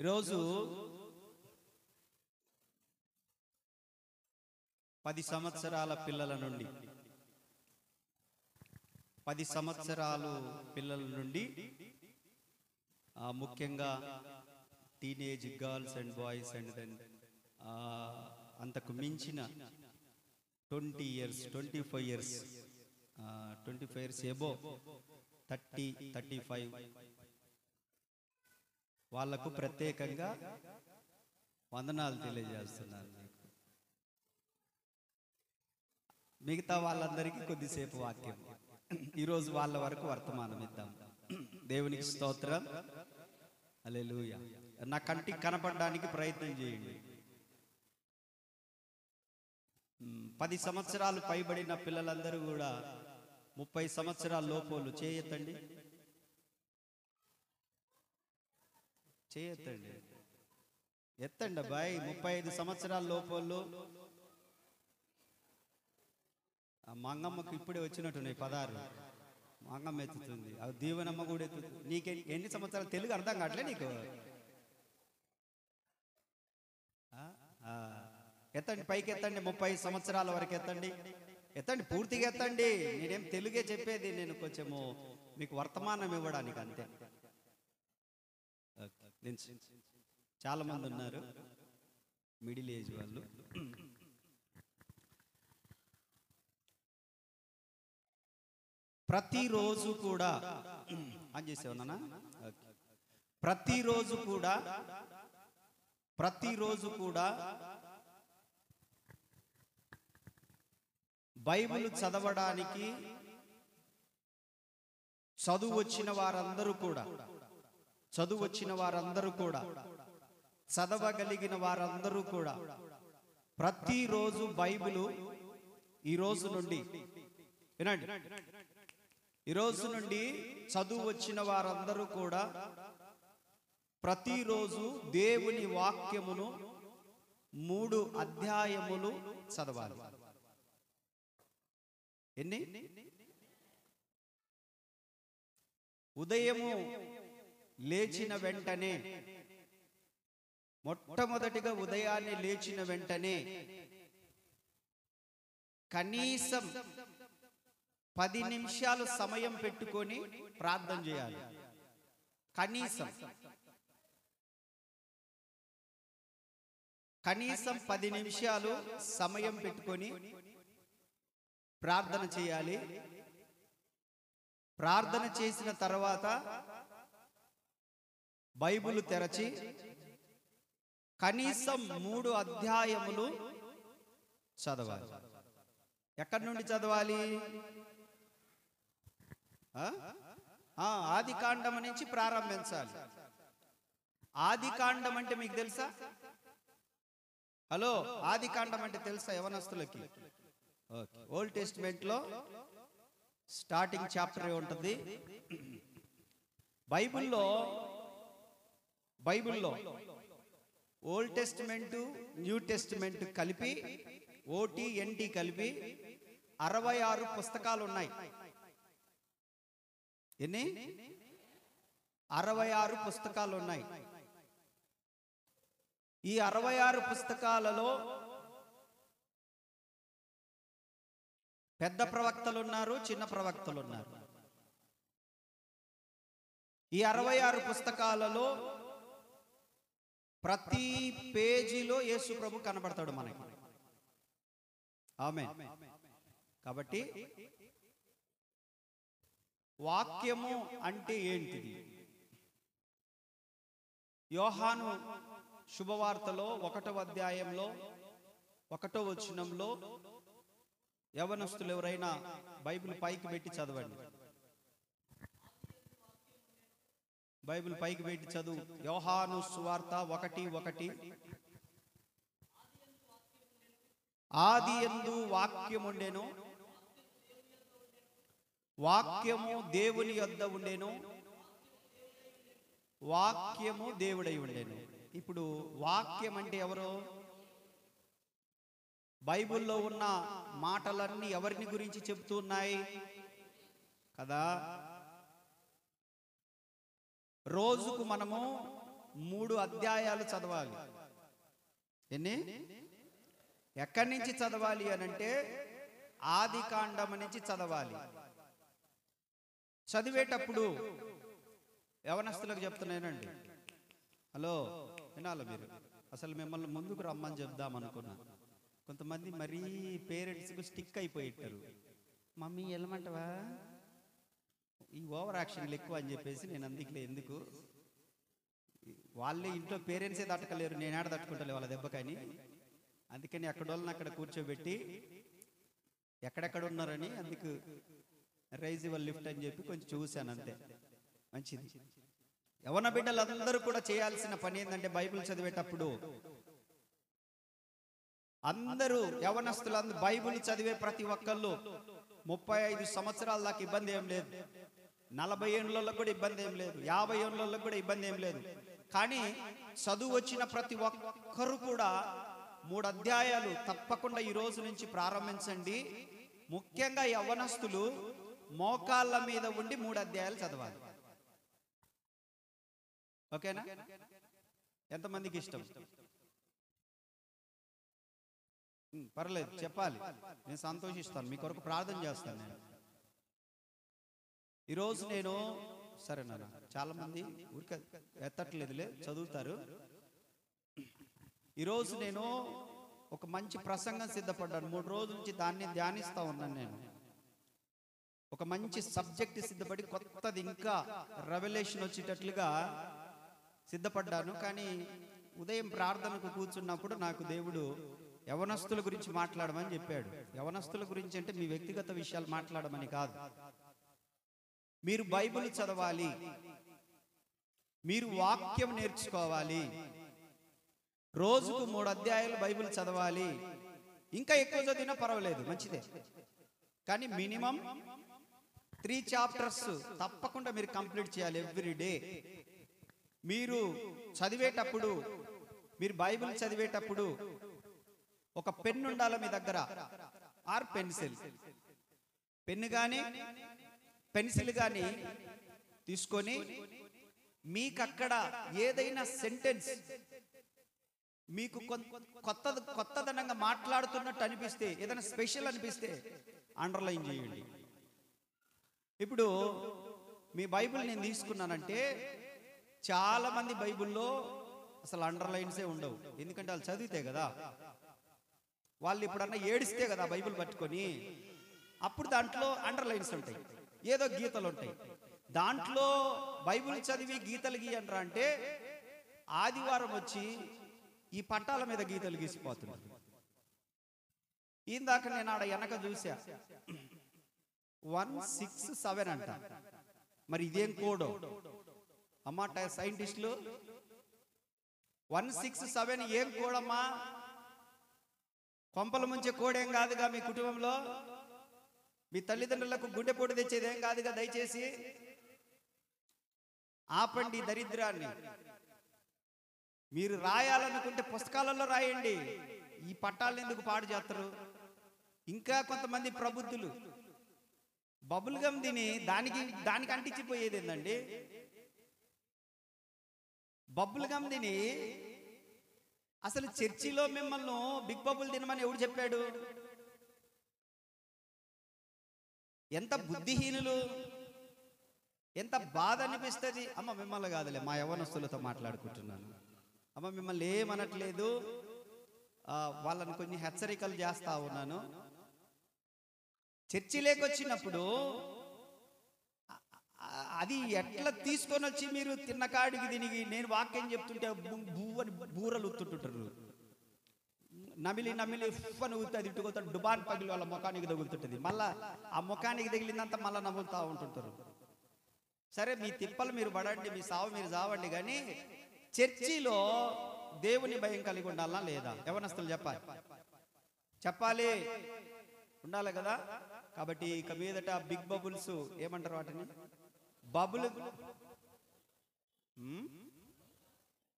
ఈరోజు 10 సంవత్సరాల పిల్లల నుండి 10 సంవత్సరాలు పిల్లల నుండి ముఖ్యంగా teenage girls and boys and then అంతకు మించిన 20 years 25 years 25 years ఎబో 30 35 వాళ్లకు ప్రత్యేకంగా వందనాలు తెలియజేస్తున్నాను. మిగతా వాళ్ళందరికీ కొద్దిసేపు వాక్యం, ఈరోజు వాళ్ళ వరకు వర్తమానం ఇద్దాం. దేవునికి స్తోత్రం, హల్లెలూయా. నా కంటికి కనపడడానికి ప్రయత్నం చేయండి. 10 సంవత్సరాలు పైబడిన పిల్లలందరూ కూడా 30 సంవత్సరాల లోపోలు చేయొద్దండి, చేయొద్దండి, ఎత్తండి అబ్బాయి. 35 సంవత్సరాల లోపోళ్ళు మంగమ్మకు ఇప్పుడే వచ్చినట్టున్నాయి 16. మంగమ్మ ఎత్తుతుంది, అది దీవెనమ్మ కూడా ఎత్తుతుంది. నీకు ఎన్ని సంవత్సరాలు తెలుగు అర్థం కావట్లే నీకు? ఎత్తండి, పైకి ఎత్తండి, 30 సంవత్సరాల వరకు ఎత్తండి, ఎత్తండి, పూర్తిగా ఎత్తండి. నేనేం తెలుగే చెప్పేది, నేను కొంచెము మీకు వర్తమానం ఇవ్వడానికి అంతే. చాలా మంది ఉన్నారు మిడిల్ ఏజ్ వాళ్ళు. ప్రతిరోజు కూడా అని చేసేవన్నా, ప్రతిరోజు కూడా బైబిల్ చదవడానికి చదువు వచ్చిన వారందరూ కూడా చదవగలిగిన వారందరూ కూడా ప్రతిరోజు బైబిల్ ఈరోజు నుండి వినండి, ఈరోజు నుండి చదువు వచ్చిన వారందరూ కూడా ప్రతిరోజు దేవుని వాక్యమును 3 అధ్యాయములు చదవాలి. ఎన్ని? ఉదయము లేచిన వెంటనే, మొట్టమొదటిగా ఉదయాన్నే లేచిన వెంటనే కనీసం 10 నిమిషాలు సమయం పెట్టుకొని ప్రార్థన చేయాలి. కనీసం 10 నిమిషాలు సమయం పెట్టుకొని ప్రార్థన చేయాలి. ప్రార్థన చేసిన తర్వాత బైబిల్ తెరచి కనీసం 3 అధ్యాయములు చదవాలి. ఎక్కడి నుండి చదవాలి? ఆది కాండం నుంచి ప్రారంభించాలి. ఆది కాండం అంటే మీకు తెలుసా? హలో, ఆది కాండం అంటే తెలుసా యవనస్తులకి? ఓల్డ్ టెస్టిమెంట్ లో స్టార్టింగ్ చాప్టర్ ఉంటుంది. బైబిల్లో ఓల్డ్ టెస్టిమెంట్ న్యూ టెస్టిమెంట్ కలిపి, OT-NT కలిపి 66 పుస్తకాలు ఉన్నాయి. ఎన్ని? 66 పుస్తకాలు ఉన్నాయి. ఈ 66 పుస్తకాలలో పెద్ద ప్రవక్తలు ఉన్నారు, చిన్న ప్రవక్తలు ఉన్నారు. ఈ 66 పుస్తకాలలో ప్రతి పేజీలో యేసు ప్రభు కనబడతాడు మనకి. ఆమేన్. కాబట్టి వాక్యము అంటే ఏంటిది? యోహాను శుభవార్తలో 1వ అధ్యాయంలో 1వ వచనంలో, యవనస్తులు ఎవరైనా బైబిల్ పైకి పెట్టి చదవండి, బైబిల్ పైకి పెట్టి చదువు. యోహాను సువార్త 1:1. ఆదియందు వాక్యముండెను, వాక్యము దేవుని యొద్ద ఉండెను, వాక్యము దేవుడై ఉండెను. ఇప్పుడు వాక్యం అంటే ఎవరు? బైబిల్లో ఉన్న మాటలన్నీ ఎవరిని గురించి చెబుతున్నాయి కదా? రోజుకు మనము 3 అధ్యాయాలు చదవాలి. ఎన్ని? ఎక్కడి నుంచి చదవాలి అనంటే ఆది కాండం నుంచి చదవాలి. చదివేటప్పుడు యవనస్తులకు చెప్తున్నానండి, హలో వినాలి మీరు. అసలు మిమ్మల్ని ముందుకు రమ్మని చెప్దాం అనుకున్నా. కొంతమంది మరీ పేరెంట్స్కు స్టిక్ అయిపోయిట్టారు. మమ్మీ వెళ్ళమంటవా, ఈ ఓవర్ యాక్షన్లు ఎక్కువ అని చెప్పేసి నేను అందుకులే ఎందుకు, వాళ్ళే ఇంట్లో పేరెంట్సే తట్టుకోలేరు, నేను ఆడ తట్టుకుంటలే వాళ్ళ దెబ్బ. కానీ అందుకని అక్కడ వాళ్ళని అక్కడ కూర్చోబెట్టి ఎక్కడెక్కడ ఉన్నారని అందుకు రైజ్ యువర్ లిఫ్ట్ అని చెప్పి కొంచెం చూశాను, అంతే. మంచిది. యవన బిడ్డలందరూ కూడా చేయాల్సిన పని ఏంటంటే బైబిల్ చదివేటప్పుడు అందరూ యవనస్తులందరూ బైబిల్ చదివే ప్రతి ఒక్కళ్ళు 35 సంవత్సరాల దాకా ఇబ్బంది ఏం లేదు, 40 ఏళ్ళలో కూడా ఇబ్బంది ఏం లేదు, 50 ఏళ్ళలో కూడా ఇబ్బంది ఏం లేదు. కానీ చదువు వచ్చిన ప్రతి ఒక్కరు కూడా 3 అధ్యాయాలు తప్పకుండా ఈ రోజు నుంచి ప్రారంభించండి. ముఖ్యంగా యవ్వనస్తులు మోకాళ్ళ మీద ఉండి 3 అధ్యాయాలు చదవాలి. ఓకేనా? ఎంతమందికి ఇష్టం? పర్లేదు, చెప్పాలి, నేను సంతోషిస్తాను, మీ కొరకు ప్రార్థన చేస్తాను. నేను ఈరోజు సరేనా, చాలా మంది ఊరికే ఎత్తట్లేదులే, చదువుతారు. ఈరోజు నేను ఒక మంచి ప్రసంగం సిద్ధపడ్డాను. 3 రోజుల నుంచి దాన్ని ధ్యానిస్తా ఉన్నాను. నేను ఒక మంచి సబ్జెక్ట్ సిద్ధపడి కొత్తది ఇంకా రెవల్యూషన్ వచ్చేటట్లుగా సిద్ధపడ్డాను. కానీ ఉదయం ప్రార్థనకు కూర్చున్నప్పుడు నాకు దేవుడు యవనస్తుల గురించి మాట్లాడమని చెప్పాడు. యవనస్తుల గురించి అంటే మీ వ్యక్తిగత విషయాలు మాట్లాడమని కాదు. మీరు బైబిల్ చదవాలి, మీరు వాక్యం నేర్చుకోవాలి, రోజుకు 3 అధ్యాయాలు బైబిల్ చదవాలి. ఇంకా ఎక్కువ చదివినా పర్వాలేదు, మంచిదే. కానీ మినిమం 3 చాప్టర్స్ తప్పకుండా మీరు కంప్లీట్ చేయాలి ఎవ్రీ డే. మీరు చదివేటప్పుడు, మీరు బైబిల్ చదివేటప్పుడు ఒక పెన్ను ఉండాలి మీ దగ్గర, ఆర్ పెన్సిల్. పెన్ను కానీ పెన్సిల్ కానీ తీసుకొని మీకక్కడ ఏదైనా సెంటెన్స్ మీకు కొత్తదనంగా మాట్లాడుతున్నట్టు అనిపిస్తే, ఏదైనా స్పెషల్ అనిపిస్తే అండర్లైన్ చేయండి. ఇప్పుడు మీ బైబిల్ నేను తీసుకున్నానంటే చాలా మంది బైబిల్లో అసలు అండర్లైన్సే ఉండవు. ఎందుకంటే వాళ్ళు చదివితే కదా, వాళ్ళు ఇప్పుడన్నా ఏడిస్తే కదా బైబిల్ పట్టుకొని, అప్పుడు దాంట్లో అండర్లైన్స్ ఉంటాయి, ఏదో గీతలు ఉంటాయి. దాంట్లో బైబిల్ చదివి గీతలు గీయండ్రా అంటే ఆదివారం వచ్చి ఈ పట్టాల మీద గీతలు గీసిపోతున్నారు. ఇందాక నేను ఆడ వెనక చూసా 167 అంట. మరి ఇదేం కోడో అమ్మాట సైంటిస్టులు? 167 ఏం కోడమ్మా? కొంపల ముంచే కోడేం కాదుగా మీ కుటుంబంలో? మీ తల్లిదండ్రులకు గుండెపోటు తెచ్చేదేం కాదుగా? దయచేసి ఆపండి దరిద్రాన్ని. మీరు రాయాలనుకుంటే పుస్తకాలలో రాయండి, ఈ పట్టాలను ఎందుకు పాడు చేస్తారు? ఇంకా కొంతమంది ప్రబుద్ధులు బబుల్ గమ్ తిని దానికి అంటించిపోయేది ఏందండి? బబుల్ గమ్ తిని అసలు చర్చిలో మిమ్మల్ని బిగ్ బబుల్ తినమని ఎవడు చెప్పాడు? ఎంత బుద్ధిహీనులు, ఎంత బాధ అనిపిస్తుంది. అమ్మ మిమ్మల్ని కాదులే, మా యవ్వనస్తులతో మాట్లాడుకుంటున్నాను. అమ్మ మిమ్మల్ని ఏమనట్లేదు, వాళ్ళని కొన్ని హెచ్చరికలు చేస్తా ఉన్నాను. చర్చిలోకి వచ్చినప్పుడు అది ఎట్లా తీసుకొని వచ్చి మీరు తిన్న కాడికి దీనికి నేను వాక్యం చెప్తుంటే బూవని బూరలు ఉత్తుంటుంటారు. నమిలి ఉఫ్ఫని ఊతుంది, ఇటుకొస్తాడు, డుబాన్ పగిలి వాళ్ళ ముఖానికి తగులుతుంటుంది. మళ్ళా ఆ ముఖానికి తగిలిందంతా మళ్ళీ నవ్వులుతూ ఉంటుంటారు. సరే మీ తిప్పలు మీరు పడండి, మీ సావు మీరు చావండి, కానీ చర్చిలో దేవుని భయం కలిగి ఉండాలా లేదా? యవనస్తులు చెప్పాలి, ఉండాలి కదా. కాబట్టి ఇక మీదట బిగ్ బబుల్స్ ఏమంటారు వాటిని?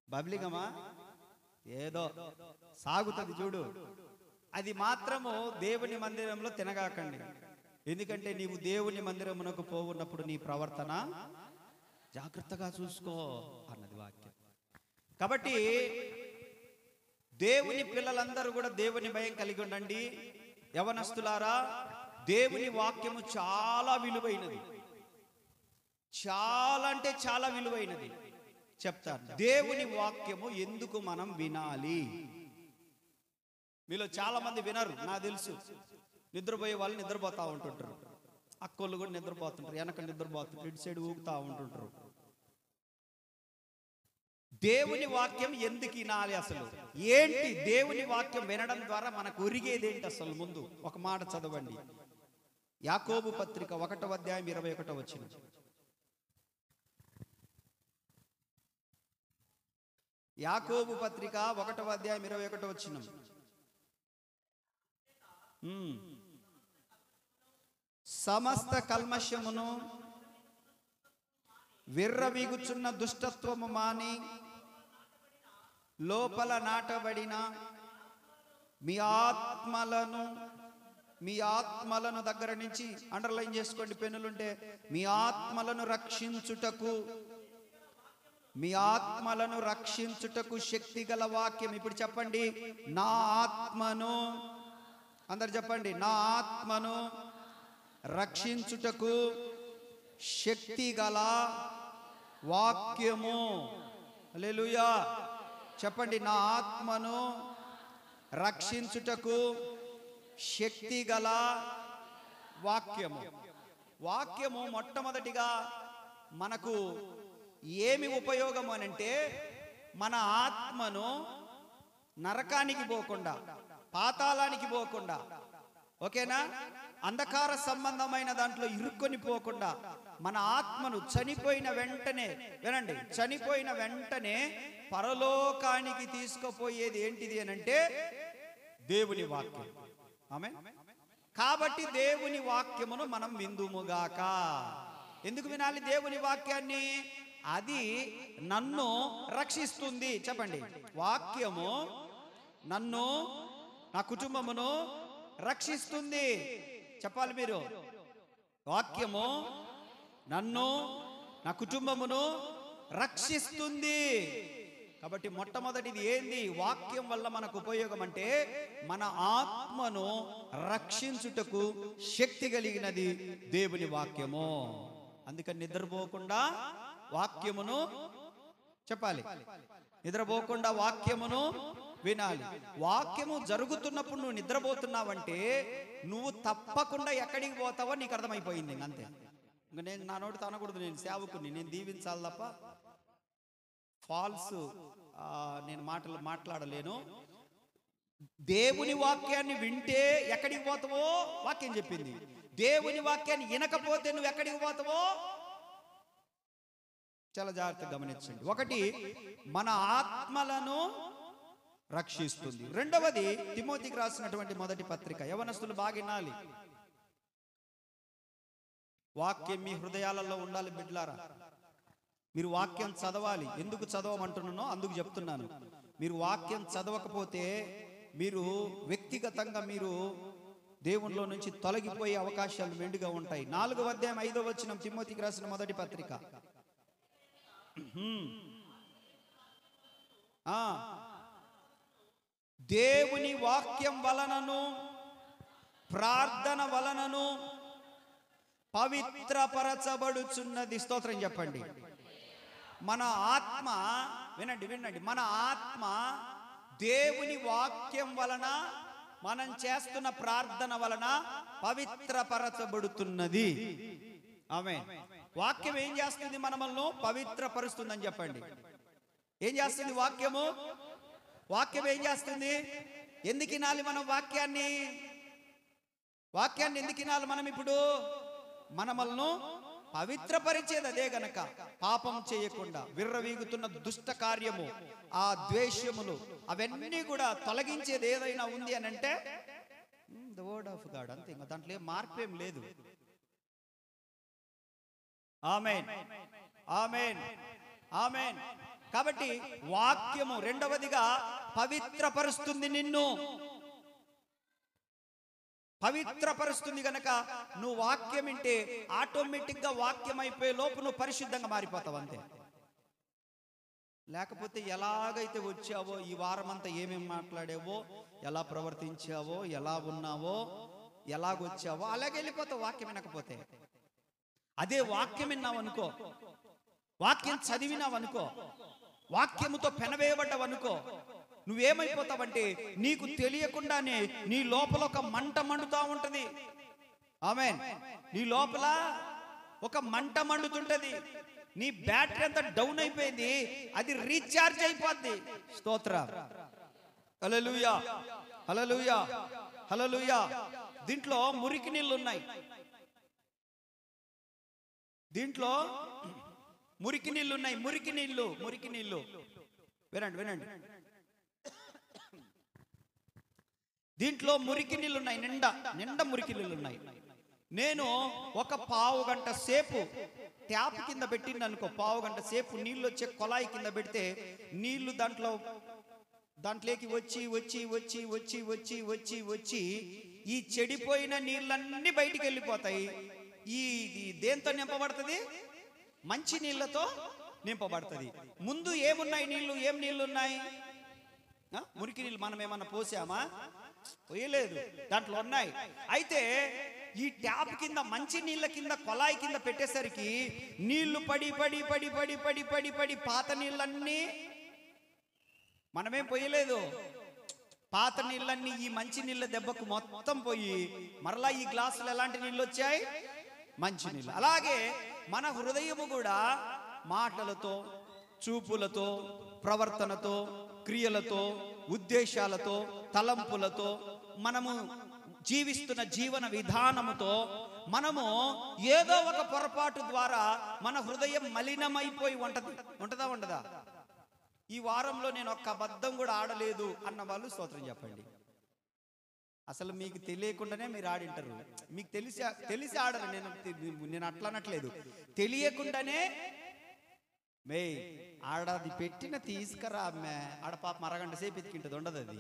బబ్లిగమా ఏదో సాగుతుంది చూడు, అది మాత్రము దేవుని మందిరంలో తినగాకండి. ఎందుకంటే నీవు దేవుని మందిరమునకు పోవున్నప్పుడు నీ ప్రవర్తన జాగ్రత్తగా చూసుకో అన్నది వాక్యం. కాబట్టి దేవుని పిల్లలందరూ కూడా దేవుని భయం కలిగి ఉండండి. యవనస్తులారా, దేవుని వాక్యము చాలా విలువైనది, చాలా అంటే చాలా విలువైనది. చెప్తాను దేవుని వాక్యము ఎందుకు మనం వినాలి. మీలో చాలా మంది వినరు, నాకు తెలుసు. నిద్రపోయే వాళ్ళు నిద్రపోతూ ఉంటుంటారు, అక్కోళ్ళు కూడా నిద్రపోతుంటారు, వెనక నిద్రపోతుంటారు, ఇటు సైడ్ ఊగుతూ ఉంటుంటారు. దేవుని వాక్యం ఎందుకు వినాలి? అసలు ఏంటి దేవుని వాక్యం వినడం ద్వారా మనకు ఒరిగేది ఏంటి? అసలు ముందు ఒక మాట చదవండి. యాకోబు పత్రిక 1వ అధ్యాయం 21వ వచనం. యాకోబు పత్రిక 1వ అధ్యాయం 21వ వచనం. సమస్త కల్మషమును విర్రవీగుచున్న దుష్టత్వము మాని లోపల నాటబడిన మీ ఆత్మలను దగ్గర నుంచి అండర్లైన్ చేసుకోండి పెన్నులుంటే, మీ ఆత్మలను రక్షించుటకు శక్తి గల వాక్యం. ఇప్పుడు చెప్పండి, నా ఆత్మను, అందరు చెప్పండి, నా ఆత్మను రక్షించుటకు శక్తి గల వాక్యము. హల్లెలూయా. చెప్పండి, నా ఆత్మను రక్షించుటకు శక్తి గల వాక్యము. వాక్యము మొట్టమొదటిగా మనకు ఏమి ఉపయోగం అనంటే, మన ఆత్మను నరకానికి పోకుండా, పాతాళానికి పోకుండా, ఓకేనా, అంధకార సంబంధమైన దాంట్లో ఇరుక్కొని పోకుండా, మన ఆత్మను చనిపోయిన వెంటనే, వినండి, చనిపోయిన వెంటనే పరలోకానికి తీసుకుపోయేది ఏంటిది అనంటే దేవుని వాక్యం. ఆమేన్. కాబట్టి దేవుని వాక్యమును మనం విందుముగాక. ఎందుకు వినాలి దేవుని వాక్యాన్ని? అది నన్ను రక్షిస్తుంది. చెప్పండి, వాక్యము నన్ను, నా కుటుంబమును రక్షిస్తుంది. చెప్పాలి మీరు, వాక్యము నన్ను, నా కుటుంబమును రక్షిస్తుంది. కాబట్టి మొట్టమొదటిది ఏంది? వాక్యం వల్ల మనకు ఉపయోగం అంటే మన ఆత్మను రక్షించుటకు శక్తి కలిగినది దేవుని వాక్యము. అందుకని నిద్రపోకుండా వాక్యమును, చెప్పాలి, నిద్రపోకుండా వాక్యమును వినాలి. వాక్యము జరుగుతున్నప్పుడు నువ్వు నిద్రపోతున్నావంటే నువ్వు తప్పకుండా ఎక్కడికి పోతావో నీకు అర్థమైపోయింది. అంతే. ఇంకా నేను నా నోటి అనకూడదు, నేను సేవకుని, నేను దీవించాలి తప్ప ఫాల్స్ నేను మాట్లాడలేను. దేవుని వాక్యాన్ని వింటే ఎక్కడికి పోతావో వాక్యం చెప్పింది. దేవుని వాక్యాన్ని వినకపోతే నువ్వు ఎక్కడికి పోతావో చాలా జాగ్రత్తగా గమనించండి. ఒకటి, మన ఆత్మలను రక్షిస్తుంది. రెండవది, తిమోతికి రాసినటువంటి మొదటి పత్రిక. యవనస్తులు బాగా వినాలి, వాక్యం మీ హృదయాలలో ఉండాలి. బిడ్డలారా, మీరు వాక్యం చదవాలి. ఎందుకు చదవమంటున్నానో అందుకు చెప్తున్నాను. మీరు వాక్యం చదవకపోతే మీరు వ్యక్తిగతంగా మీరు దేవునిలో నుంచి తొలగిపోయే అవకాశాలు మెండుగా ఉంటాయి. 4వ అధ్యాయం 5వ వచనం, తిమోతికి రాసిన మొదటి పత్రిక. దేవుని వాక్యం వలనను ప్రార్థన వలనను పవిత్రపరచబడుచున్నది. స్తోత్రం చెప్పండి. మన ఆత్మ, వినండి, మన ఆత్మ దేవుని వాక్యం వలన, మనం చేస్తున్న ప్రార్థన వలన పవిత్రపరచబడుతున్నది. ఆమేన్. వాక్యం ఏం చేస్తుంది? మనల్ని పవిత్రపరుస్తుందని చెప్పండి. ఏం చేస్తుంది వాక్యము? వాక్యం ఏం చేస్తుంది? ఎందుకు వినాలి మనం వాక్యాన్ని? ఎందుకు వినాలి మనం? ఇప్పుడు మనల్ని పవిత్రపరిచేది అదే గనక, పాపం చేయకుండా, విర్రవీగుతున్న దుష్ట కార్యము, ఆ ద్వేషములు, అవన్నీ కూడా తొలగించేది ఏదైనా ఉంది అని అంటే ద వర్డ్ ఆఫ్ గాడ్. అంతే, ఇంకా దాంట్లో ఏం మార్పేం లేదు. ఆమేన్, ఆమేన్, ఆమేన్. కాబట్టి వాక్యము రెండవదిగా పవిత్రపరుస్తుంది, నిన్ను పవిత్రపరుస్తుంది. గనక నువ్వు వాక్యం వింటే ఆటోమేటిక్ గా వాక్యం అయిపోయే లోపు నువ్వు పరిశుద్ధంగా మారిపోతావు. అంతే. లేకపోతే ఎలాగైతే వచ్చావో, ఈ వారం అంతా ఏమేమి మాట్లాడావో, ఎలా ప్రవర్తించావో, ఎలా ఉన్నావో, ఎలాగొచ్చావో అలాగే వెళ్ళిపోతావు. వాక్యం వినకపోతే అదే వాక్యం విన్నావనుకో, వాక్యం చదివినావనుకో, వాక్యముతో పెనవేయబడ్డావనుకో, నువ్వేమైపోతావంటే నీకు తెలియకుండానే నీ లోపల ఒక మంట మండుతా ఉంటది. ఆమేన్. నీ లోపల ఒక మంట మండుతుంటది. నీ బ్యాటరీ అంతా డౌన్ అయిపోయింది, అది రీఛార్జ్ అయిపోద్ది. స్తోత్రం. హల్లెలూయా, హల్లెలూయా, హల్లెలూయా. దీంట్లో మురికి నీళ్ళు ఉన్నాయి. దీంట్లో మురికి నీళ్ళు ఉన్నాయి. మురికి నీళ్ళు, మురికి నీళ్ళు. వినండి, వినండి. దీంట్లో మురికి నీళ్ళు ఉన్నాయి. నిండా నిండా మురికి నీళ్ళు ఉన్నాయి. నేను ఒక పావు గంట సేపు ట్యాప్ కింద పెట్టింది అనుకో, పావు గంట సేపు నీళ్ళు వచ్చే కొలాయి కింద పెడితే నీళ్లు దాంట్లోకి వచ్చి వచ్చి వచ్చి వచ్చి వచ్చి వచ్చి వచ్చి ఈ చెడిపోయిన నీళ్ళన్నీ బయటికి వెళ్ళిపోతాయి. ఈ దేంతో నింపబడుతుంది? మంచి నీళ్ళతో నింపబడుతుంది. ముందు ఏమున్నాయి నీళ్లు? ఏం నీళ్లు ఉన్నాయి? మురికి నీళ్ళు. మనం ఏమన్నా పోసామా? పోయలేదు, దాంట్లో ఉన్నాయి. అయితే ఈ ట్యాప్ కింద, మంచి నీళ్ళ కింద, కొలాయి కింద పెట్టేసరికి నీళ్లు పడి పడి పడి పడి పడి పడి పడి పాత నీళ్ళన్నీ, మనమేం పోయలేదు, పాత నీళ్ళన్నీ ఈ మంచి నీళ్ళ దెబ్బకు మొత్తం పోయి మరలా ఈ గ్లాసులు ఎలాంటి నీళ్ళు వచ్చాయి? మంచి నీళ్ళు. అలాగే మన హృదయము కూడా మాటలతో, చూపులతో, ప్రవర్తనతో, క్రియలతో, ఉద్దేశాలతో, తలంపులతో, మనము జీవిస్తున్న జీవన విధానముతో మనము ఏదో ఒక పొరపాటు ద్వారా మన హృదయం మలినమైపోయి ఉంటదా ఉండదా? ఈ వారంలో నేను ఒక్క అబద్ధం కూడా ఆడలేదు అన్న వాళ్ళు స్తోత్రం చెప్పండి. అసలు మీకు తెలియకుండానే మీరు ఆడింటారు. మీకు తెలిసి ఆడరు. నేను అట్లా అనట్లేదు, తెలియకుండానే మే ఆడది పెట్టిన తీసుకురా అమ్మే, ఆడ పాప అరగంట సేపు ఎత్తికింటది, ఉండదు. అది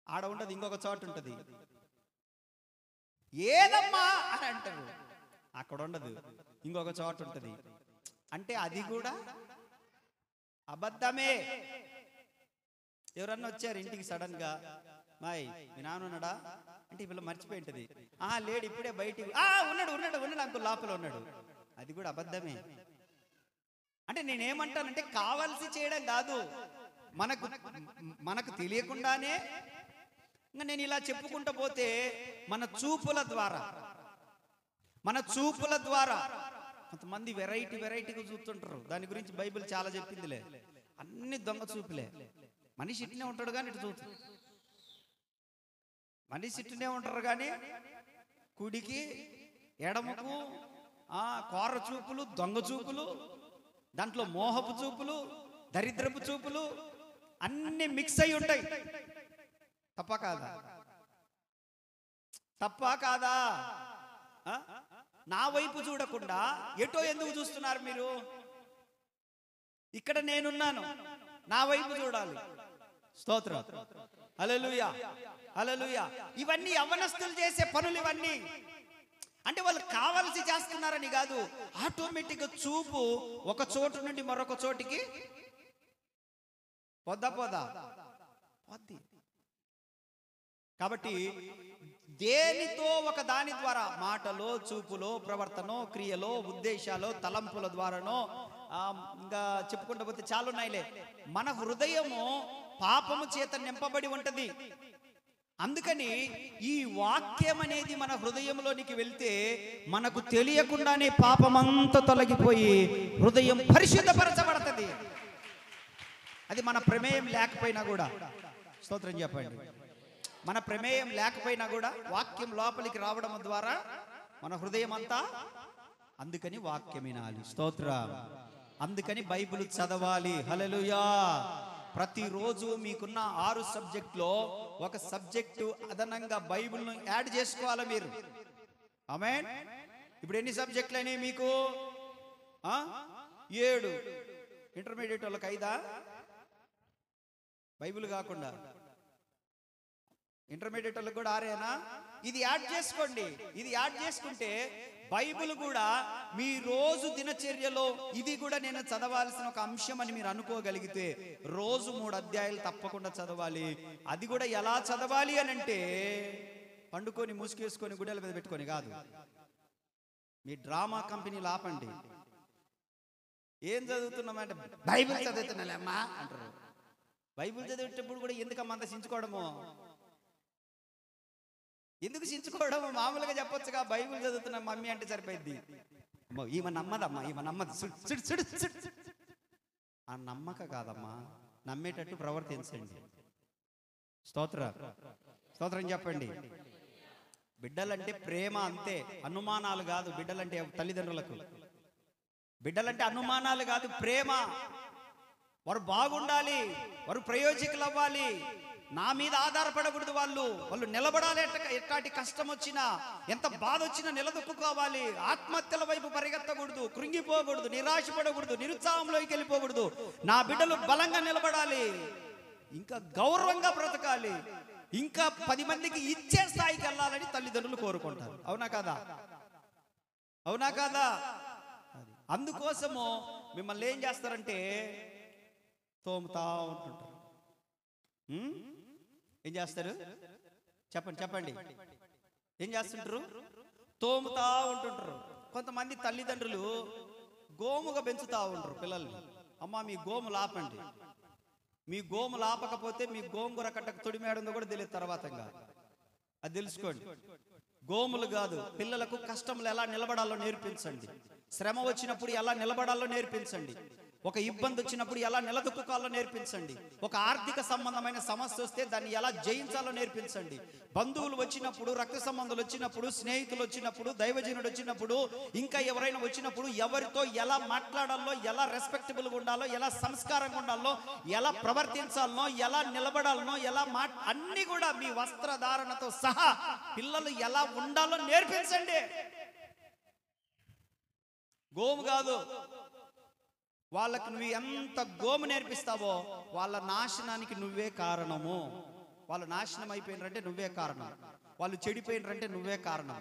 ఆడ ఉండదు, ఇంకొక చోట ఉంటది. ఏదమ్మా అని అంటారు, అక్కడ ఉండదు, ఇంకొక చోట ఉంటది. అంటే అది కూడా అబద్ధమే. ఎవరన్నా వచ్చారు ఇంటికి సడన్ గా, మాయ్ మీ నాన్న ఉన్నాడా అంటే వీళ్ళు మర్చిపోయింటది. లేడు, ఇప్పుడే బయటికి ఉన్నాడు ఉన్నాడు ఉన్నాడు అంకుల్, లోపల ఉన్నాడు. అది కూడా అబద్ధమే. అంటే నేనేమంటానంటే కావాల్సి చేయడం కాదు, మనకు తెలియకుండానే. ఇంకా నేను ఇలా చెప్పుకుంటూ పోతే మన చూపుల ద్వారా కొంతమంది వెరైటీగా చూస్తుంటారు. దాని గురించి బైబిల్ చాలా చెప్పిందిలే. అన్ని దొంగ చూపులే. మనిషి ఇట్నే ఉంటాడు కానీ ఇటు చూపు, మనిషి ఇట్నే ఉంటారు కానీ కుడికి ఎడమకు కోర చూపులు, దొంగ చూపులు, దాంట్లో మోహపు చూపులు, దరిద్రపు చూపులు అన్ని మిక్స్ అయి ఉంటాయి. తప్ప కాదా? తప్ప కాదా? నా వైపు చూడకుండా ఎటో ఎందుకు చూస్తున్నారు మీరు? ఇక్కడ నేనున్నాను, నా వైపు చూడాలి. స్తోత్రం. హల్లెలూయా, హల్లెలూయా. ఇవన్నీ యవ్వనస్తులు చేసే పనులు. ఇవన్నీ అంటే వాళ్ళు కావాల్సి చేస్తున్నారని కాదు, ఆటోమేటిక్గా చూపు ఒక చోటు నుండి మరొక చోటికి పోద్ది. కాబట్టి దేనితో ఒక దాని ద్వారా, మాటలో, చూపులో, ప్రవర్తనో, క్రియలో, ఉద్దేశాలో, తలంపుల ద్వారానో, ఇంకా చెప్పుకుంటూ పోతే చాలున్నాయిలే. మన హృదయము పాపము చేత నింపబడి ఉంటది. అందుకని ఈ వాక్యం అనేది మన హృదయంలోనికి వెళ్తే మనకు తెలియకుండానే పాపమంతా తొలగిపోయి హృదయం పరిశుద్ధపరచబడుతుంది. అది మన ప్రమేయం లేకపోయినా కూడా. స్తోత్రం చెప్పండి. మన ప్రమేయం లేకపోయినా కూడా వాక్యం లోపలికి రావడం ద్వారా మన హృదయం అంతా. అందుకని వాక్యం వినాలి. స్తోత్రం. అందుకని బైబిల్ చదవాలి. హల్లెలూయా. ప్రతిరోజు మీకున్న 6 సబ్జెక్టులో ఒక సబ్జెక్టు అదనంగా బైబిల్ను యాడ్ చేసుకోవాలి మీరు. ఆమేన్. ఇప్పుడు ఎన్ని సబ్జెక్టులు అయినాయి మీకు? 7. ఇంటర్మీడియట్ వాళ్ళకి 5 బైబిల్ కాకుండా. ఇంటర్మీడియట్ వాళ్ళకి కూడా 6ఏనా? ఇది యాడ్ చేసుకోండి. ఇది యాడ్ చేసుకుంటే బైబిల్ కూడా మీ రోజు దినచర్యలో ఇది కూడా నేను చదవాల్సిన ఒక అంశం అని మీరు అనుకోగలిగితే రోజు 3 అధ్యాయాలు తప్పకుండా చదవాలి. అది కూడా ఎలా చదవాలి అని అంటే పండుకొని ముసుకేసుకొని గుడ్డల మీద పెట్టుకొని కాదు. మీ డ్రామా కంపెనీలు ఆపండి. ఏం చదువుతున్నామంటే బైబిల్ చదువుతున్నాలేమ్మా అంటారు. బైబిల్ చదివేటప్పుడు కూడా ఎందుకమ్మా అంత చించుకోవడము? ఎందుకు చించుకోవడం? మామూలుగా చెప్పొచ్చుగా, బైబిల్ చదువుతున్నా మమ్మీ అంటే సరిపోయింది. ఈమె నమ్మదమ్మా, ఈమె నమ్మదు, ఆ నమ్మక కాదమ్మా, నమ్మేటట్టు ప్రవర్తించండి. స్తోత్రం చెప్పండి. బిడ్డలంటే ప్రేమ అంతే, అనుమానాలు కాదు. బిడ్డలంటే తల్లిదండ్రులకు బిడ్డలంటే అనుమానాలు కాదు, ప్రేమ. వారు బాగుండాలి, వారు ప్రయోజకులు అవ్వాలి, నా మీద ఆధారపడకూడదు. వాళ్ళు నిలబడాలి. ఎట్లాంటి కష్టం వచ్చినా, ఎంత బాధ వచ్చినా నిలదొక్కుకోవాలి. ఆత్మహత్యల వైపు పరిగెత్తకూడదు, కృంగిపోకూడదు, నిరాశపడకూడదు, నిరుత్సాహంలోకి వెళ్ళిపోకూడదు. నా బిడ్డలు బలంగా నిలబడాలి, ఇంకా గౌరవంగా బ్రతకాలి, ఇంకా 10 మందికి ఇచ్చే స్థాయికి వెళ్ళాలని తల్లిదండ్రులు కోరుకుంటారు. అవునా కాదా? అవునా కాదా? అందుకోసము మిమ్మల్ని ఏం చేస్తారంటే తోముతా ఉంటుంటారు. ఏం చేస్తారు చెప్పండి. ఏం చేస్తుంటారు? తోముతా ఉంటుంటారు. కొంతమంది తల్లిదండ్రులు గోముగా పెంచుతా ఉంటారు పిల్లల్ని. అమ్మ మీ గోము లాపండి, మీ గోము లాపకపోతే మీ గోంగూర కట్టకు తొడిమేడుందో కూడా తెలియదు తర్వాతంగా. అది తెలుసుకోండి. గోములు కాదు, పిల్లలకు కష్టములు ఎలా నిలబడాలో నేర్పించండి. శ్రమ వచ్చినప్పుడు ఎలా నిలబడాలో నేర్పించండి. ఒక ఇబ్బంది వచ్చినప్పుడు ఎలా నిలదొక్కుకోవాలో నేర్పించండి. ఒక ఆర్థిక సంబంధమైన సమస్య వస్తే దాన్ని ఎలా జయించాలో నేర్పించండి. బంధువులు వచ్చినప్పుడు, రక్త సంబంధాలు వచ్చినప్పుడు, స్నేహితులు వచ్చినప్పుడు, దైవజనుడు వచ్చినప్పుడు, ఇంకా ఎవరైనా వచ్చినప్పుడు ఎవరితో ఎలా మాట్లాడాలో, ఎలా రెస్పెక్టబుల్గా ఉండాలో, ఎలా సంస్కారంగా ఉండాలో, ఎలా ప్రవర్తించాలనో, ఎలా నిలబడాలనో, ఎలా అన్ని కూడా మీ వస్త్రధారణతో సహా పిల్లలు ఎలా ఉండాలో నేర్పించండి. గోము కాదు, వాళ్ళకు నువ్వు ఎంత గోము నేర్పిస్తావో వాళ్ళ నాశనానికి నువ్వే కారణము. వాళ్ళు నాశనం అయిపోయినారంటే నువ్వే కారణం. వాళ్ళు చెడిపోయినారంటే నువ్వే కారణం.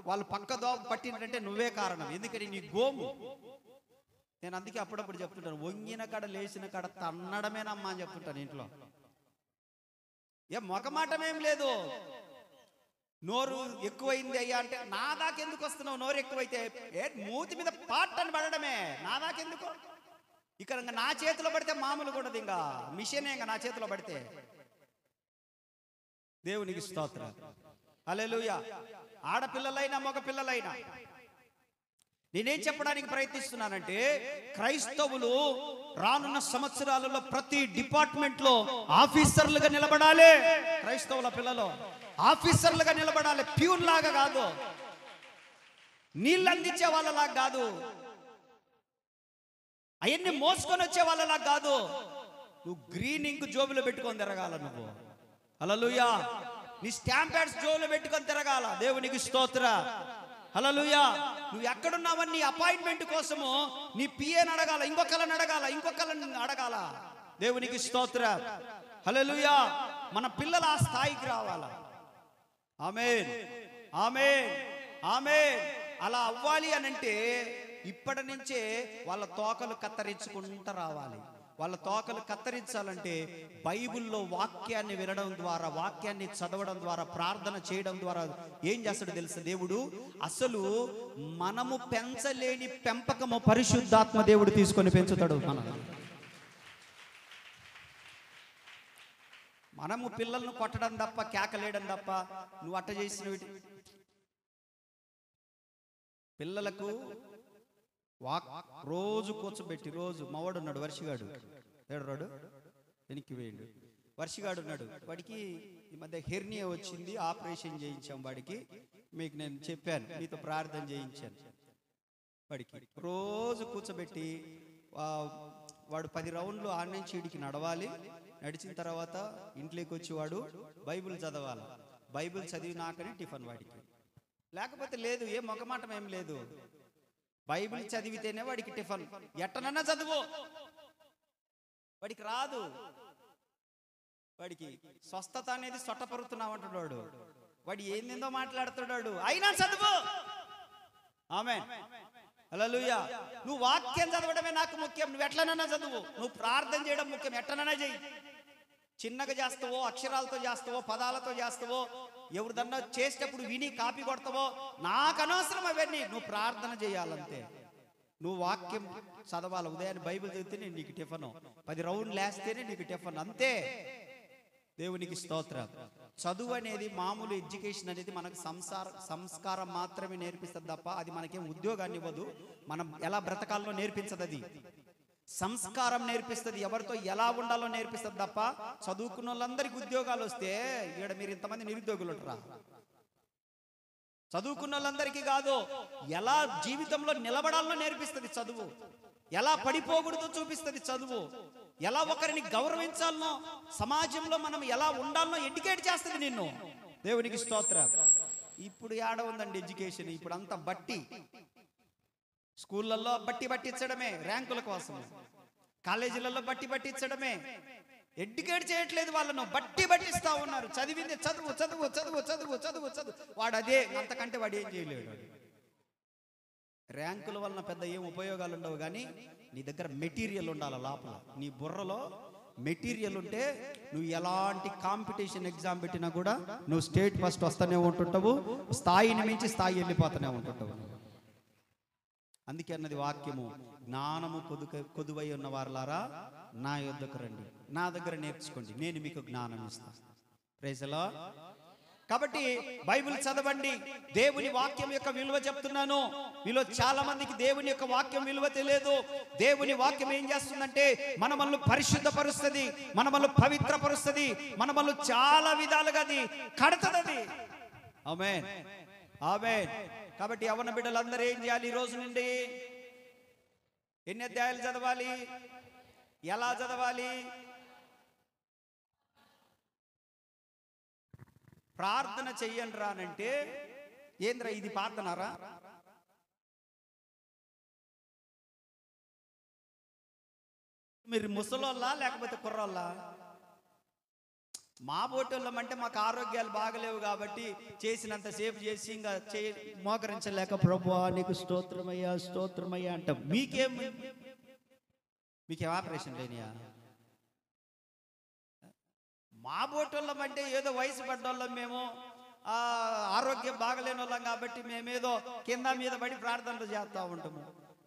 వాళ్ళు పక్కదో పట్టినారంటే నువ్వే కారణం. ఎందుకని నీ గోము. నేను అందుకే అప్పుడప్పుడు చెప్తుంటాను, వంగిన కాడ లేచిన కాడ తన్నడమేనమ్మా అని చెప్తుంటాను ఇంట్లో. మొకమాటమేం లేదు. నోరు ఎక్కువైంది అయ్యా అంటే నా దాకెందుకు వస్తున్నావు? నోరు ఎక్కువైతే మూతి మీద పాటని పడడమే. నా దాకెందుకు? ఇక్కడ నా చేతిలో పడితే మామూలు కూడా ఇంకా మిషనే నా చేతిలో పడితే. దేవునికి స్తోత్రం, హల్లెలూయా. ఆడపిల్లలైనా మగ పిల్లలైనా నేనేం చెప్పడానికి ప్రయత్నిస్తున్నానంటే, క్రైస్తవులు రానున్న సంవత్సరాలలో ప్రతి డిపార్ట్మెంట్ లో ఆఫీసర్లుగా నిలబడాలి. క్రైస్తవుల పిల్లలు ఆఫీసర్లుగా నిలబడాలి. ప్యూన్ లాగా కాదు, నీళ్ళు అందించే వాళ్ళలాగా కాదు, అవన్నీ మోసుకొని వచ్చే వాళ్ళలాగా కాదు. నువ్వు గ్రీన్ ఇంక్ జోబులో పెట్టుకొని తిరగాల. నువ్వు హల్లెలూయా. నీ స్టాంప్ ప్యాడ్స్ జోబులో పెట్టుకొని తిరగాల. దేవునికి స్తోత్ర, హల్లెలూయా. నువ్వు ఎక్కడున్నావని నీ అపాయింట్మెంట్ కోసము నీ పిఏని అడగాల, ఇంకొకళ్ళని అడగాల. దేవునికి స్తోత్ర, హల్లెలూయా. మన పిల్లలు ఆ స్థాయికి రావాలా. ఆమేన్, ఆమేన్, ఆమేన్. అలా అవ్వాలి అని అంటే ఇప్పటి నుంచే వాళ్ళ తోకలు కత్తిరించుకుంటూ రావాలి. వాళ్ళ తోకలు కత్తిరించాలంటే బైబిల్లో వాక్యాన్ని వినడం ద్వారా, వాక్యాన్ని చదవడం ద్వారా, ప్రార్థన చేయడం ద్వారా ఏం చేస్తాడు తెలుసా దేవుడు? అసలు మనము పెంచలేని పెంపకము పరిశుద్ధాత్మ దేవుడు తీసుకొని పెంచుతాడు. మనము పిల్లలను కొట్టడం తప్ప, కేకలేయడం తప్ప, నువ్వు అట్ట చేసిన పిల్లలకు రోజు కూర్చోబెట్టి, రోజు మవాడున్నాడు వర్షిగాడు, ఏడు వెనక్కి వేయండు. వర్షిగాడు ఉన్నాడు, వాడికి ఈ మధ్య హెర్నియా వచ్చింది, ఆపరేషన్ చేయించాం వాడికి. మీకు నేను చెప్పాను, మీతో ప్రార్థన చేయించాను. వాడికి రోజు కూర్చోబెట్టి వాడు 10 రౌండ్లు ఆడ నుంచి వీడికి నడవాలి. నడిచిన తర్వాత ఇంట్లోకి వచ్చి వాడు బైబిల్ చదవాలి. బైబిల్ చదివినాకనే టిఫిన్ వాడికి, లేకపోతే లేదు. ఏ మొగమాటం ఏం లేదు. బైబిల్ చదివితేనే వాడికి టిఫిన్. ఎట్టనన్నా చదువు, వాడికి రాదు. వాడికి స్వస్థత అనేది, సొట్టపరుతున్నావు అంటున్నాడు వాడు. ఏందేందో మాట్లాడుతున్నాడు, అయినా చదువు. ఆమేన్. హల్లెలూయా. నువ్వు వాక్యం చదవడమే నాకు ముఖ్యం. నువ్వు ఎట్లనైనా చదువు, నువ్వు ప్రార్థన చేయడం ముఖ్యం. ఎట్లనైనా చెయ్యి. చిన్నగా చేస్తావో, అక్షరాలతో చేస్తావో, పదాలతో చేస్తావో, ఎవరిదన్నా చేసేటప్పుడు విని కాపీ కొడతావో, నాకు అనవసరం అవన్నీ. నువ్వు ప్రార్థన చేయాలంతే. నువ్వు వాక్యం చదవాలి. ఉదయాన్నే బైబిల్ చదివితేనే నీకు టిఫను, 10 రౌండ్లు వేస్తేనే నీకు టిఫన్. అంతే. దేవునికి స్తోత్రం. చదువు అనేది మామూలు ఎడ్యుకేషన్ అనేది మనకు సంస్కారం మాత్రమే నేర్పిస్తుంది తప్ప అది మనకేం ఉద్యోగాన్ని ఇవ్వదు. మనం ఎలా బ్రతకాలో నేర్పించదు. అది సంస్కారం నేర్పిస్తుంది. ఎవరితో ఎలా ఉండాలో నేర్పిస్తుంది తప్ప చదువుకున్న వాళ్ళందరికీ ఉద్యోగాలు వస్తే ఇక్కడ మీరు ఇంతమంది నిరుద్యోగులు ఉంటారా? చదువుకున్న వాళ్ళందరికీ కాదు, ఎలా జీవితంలో నిలబడాలో నేర్పిస్తుంది చదువు. ఎలా పడిపోకూడదో చూపిస్తుంది చదువు. ఎలా ఒకరిని గౌరవించాలనో, సమాజంలో మనం ఎలా ఉండాలనో ఎడ్యుకేట్ చేస్తుంది నిన్ను. దేవునికి స్తోత్రం. ఇప్పుడు ఏడ ఉందండి ఎడ్యుకేషన్? ఇప్పుడు అంతా బట్టి, స్కూళ్ళల్లో బట్టి పట్టించడమే ర్యాంకుల కోసం, కాలేజీలలో బట్టి పట్టించడమే. ఎడ్యుకేట్ చేయట్లేదు వాళ్ళను, బట్టి పట్టిస్తా ఉన్నారు. చదివింది చదువు చదువు చదువు చదువు చదువు చదువు, వాడు అదే, అంతకంటే వాడు ఏం చేయలేడు. ర్యాంకుల వలన పెద్ద ఏం ఉపయోగాలు ఉండవు, కానీ నీ దగ్గర మెటీరియల్ ఉండాలి. లోపల నీ బుర్రలో మెటీరియల్ ఉంటే నువ్వు ఎలాంటి కాంపిటీషన్ ఎగ్జామ్ పెట్టినా కూడా నువ్వు స్టేట్ ఫస్ట్ వస్తూనే ఉంటుంటావు, స్థాయిని మించి స్థాయి వెళ్ళిపోతూనే ఉంటుంటావు. అందుకే అన్నది వాక్యము, జ్ఞానము కొదువై ఉన్న వారలారా నా యొద్దకు రండి, నా దగ్గర నేర్చుకోండి, నేను మీకు జ్ఞానం ఇస్తాను. Praise the Lord. కాబట్టి బైబిల్ చదవండి. దేవుని వాక్యం యొక్క విలువ చెప్తున్నాను. మీలో చాలా మందికి దేవుని యొక్క వాక్యం విలువ తెలియదు. దేవుని వాక్యం ఏం చేస్తుందంటే మనల్ని పరిశుద్ధపరుస్తుంది, మనల్ని పవిత్రపరుస్తుంది, మనల్ని చాలా విధాలుగా అది కడతది. ఆమేన్, ఆమేన్. కాబట్టి యవ్వన బిడ్డలందరూ ఏం చేయాలి? ఈ రోజు నుండి ఎన్ని అధ్యాయాలు చదవాలి? ఎలా చదవాలి? ప్రార్థన చెయ్యండి రానంటే ఏంద్రా ఇది ప్రార్థనారా? మీరు ముసలోళ్ళా లేకపోతే కుర్రోళ్ళా? మా బోటోళ్ళం అంటే మాకు ఆరోగ్యాలు బాగలేవు కాబట్టి చేసినంతసేపు చేసి ఇంకా మోకరించలేక ప్రభువా నీకు స్తోత్రమయ్యా స్తోత్రమయ్యా అంటాం. మీకేం ఆపరేషన్ లేనియా? మా బోటోళ్ళం అంటే ఏదో వయసు పడ్డోళ్ళం మేము, ఆరోగ్యం బాగలేని వాళ్ళం కాబట్టి మేమేదో కింద మీద పడి ప్రార్థనలు చేస్తూ ఉంటాము.